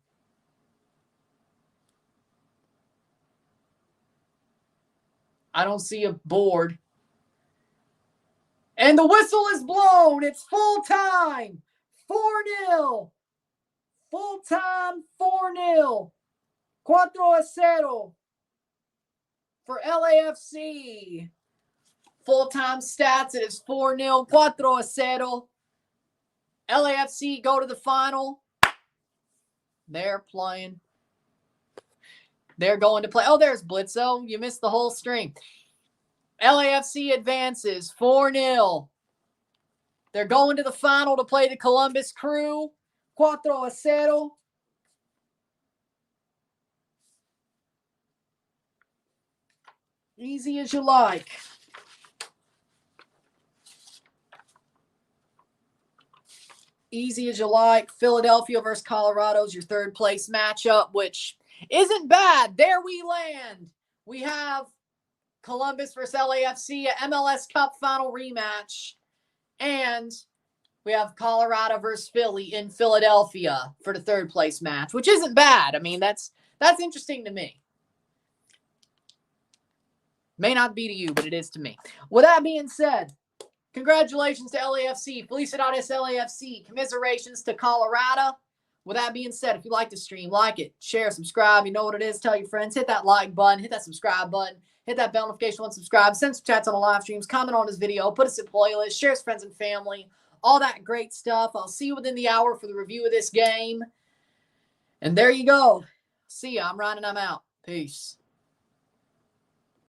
I don't see a board. And the whistle is blown. It's full time. 4-0. Full time, 4-0. 4-0 for LAFC. Full-time stats, it is 4-0, 4-0. LAFC go to the final. They're playing. They're going to play. Oh, there's Blitzo. You missed the whole stream. LAFC advances 4-0. They're going to the final to play the Columbus Crew. 4-0. Easy as you like. Easy as you like. Philadelphia versus Colorado is your third place matchup, which isn't bad. There we land. We have Columbus versus LAFC, a MLS Cup final rematch. And we have Colorado versus Philly in Philadelphia for the third place match, which isn't bad. I mean, that's interesting to me. May not be to you, but it is to me. With that being said, Congratulations to LAFC. Felicidades LAFC. Commiserations to Colorado. With that being said, if you like the stream, like it, share, subscribe. You know what it is. Tell your friends. Hit that like button. Hit that subscribe button. Hit that bell notification once subscribe. Send some chats on the live streams. Comment on this video. Put us in playlist. Share with friends and family. All that great stuff. I'll see you within the hour for the review of this game. And there you go. See ya. I'm Ryan and I'm out. Peace.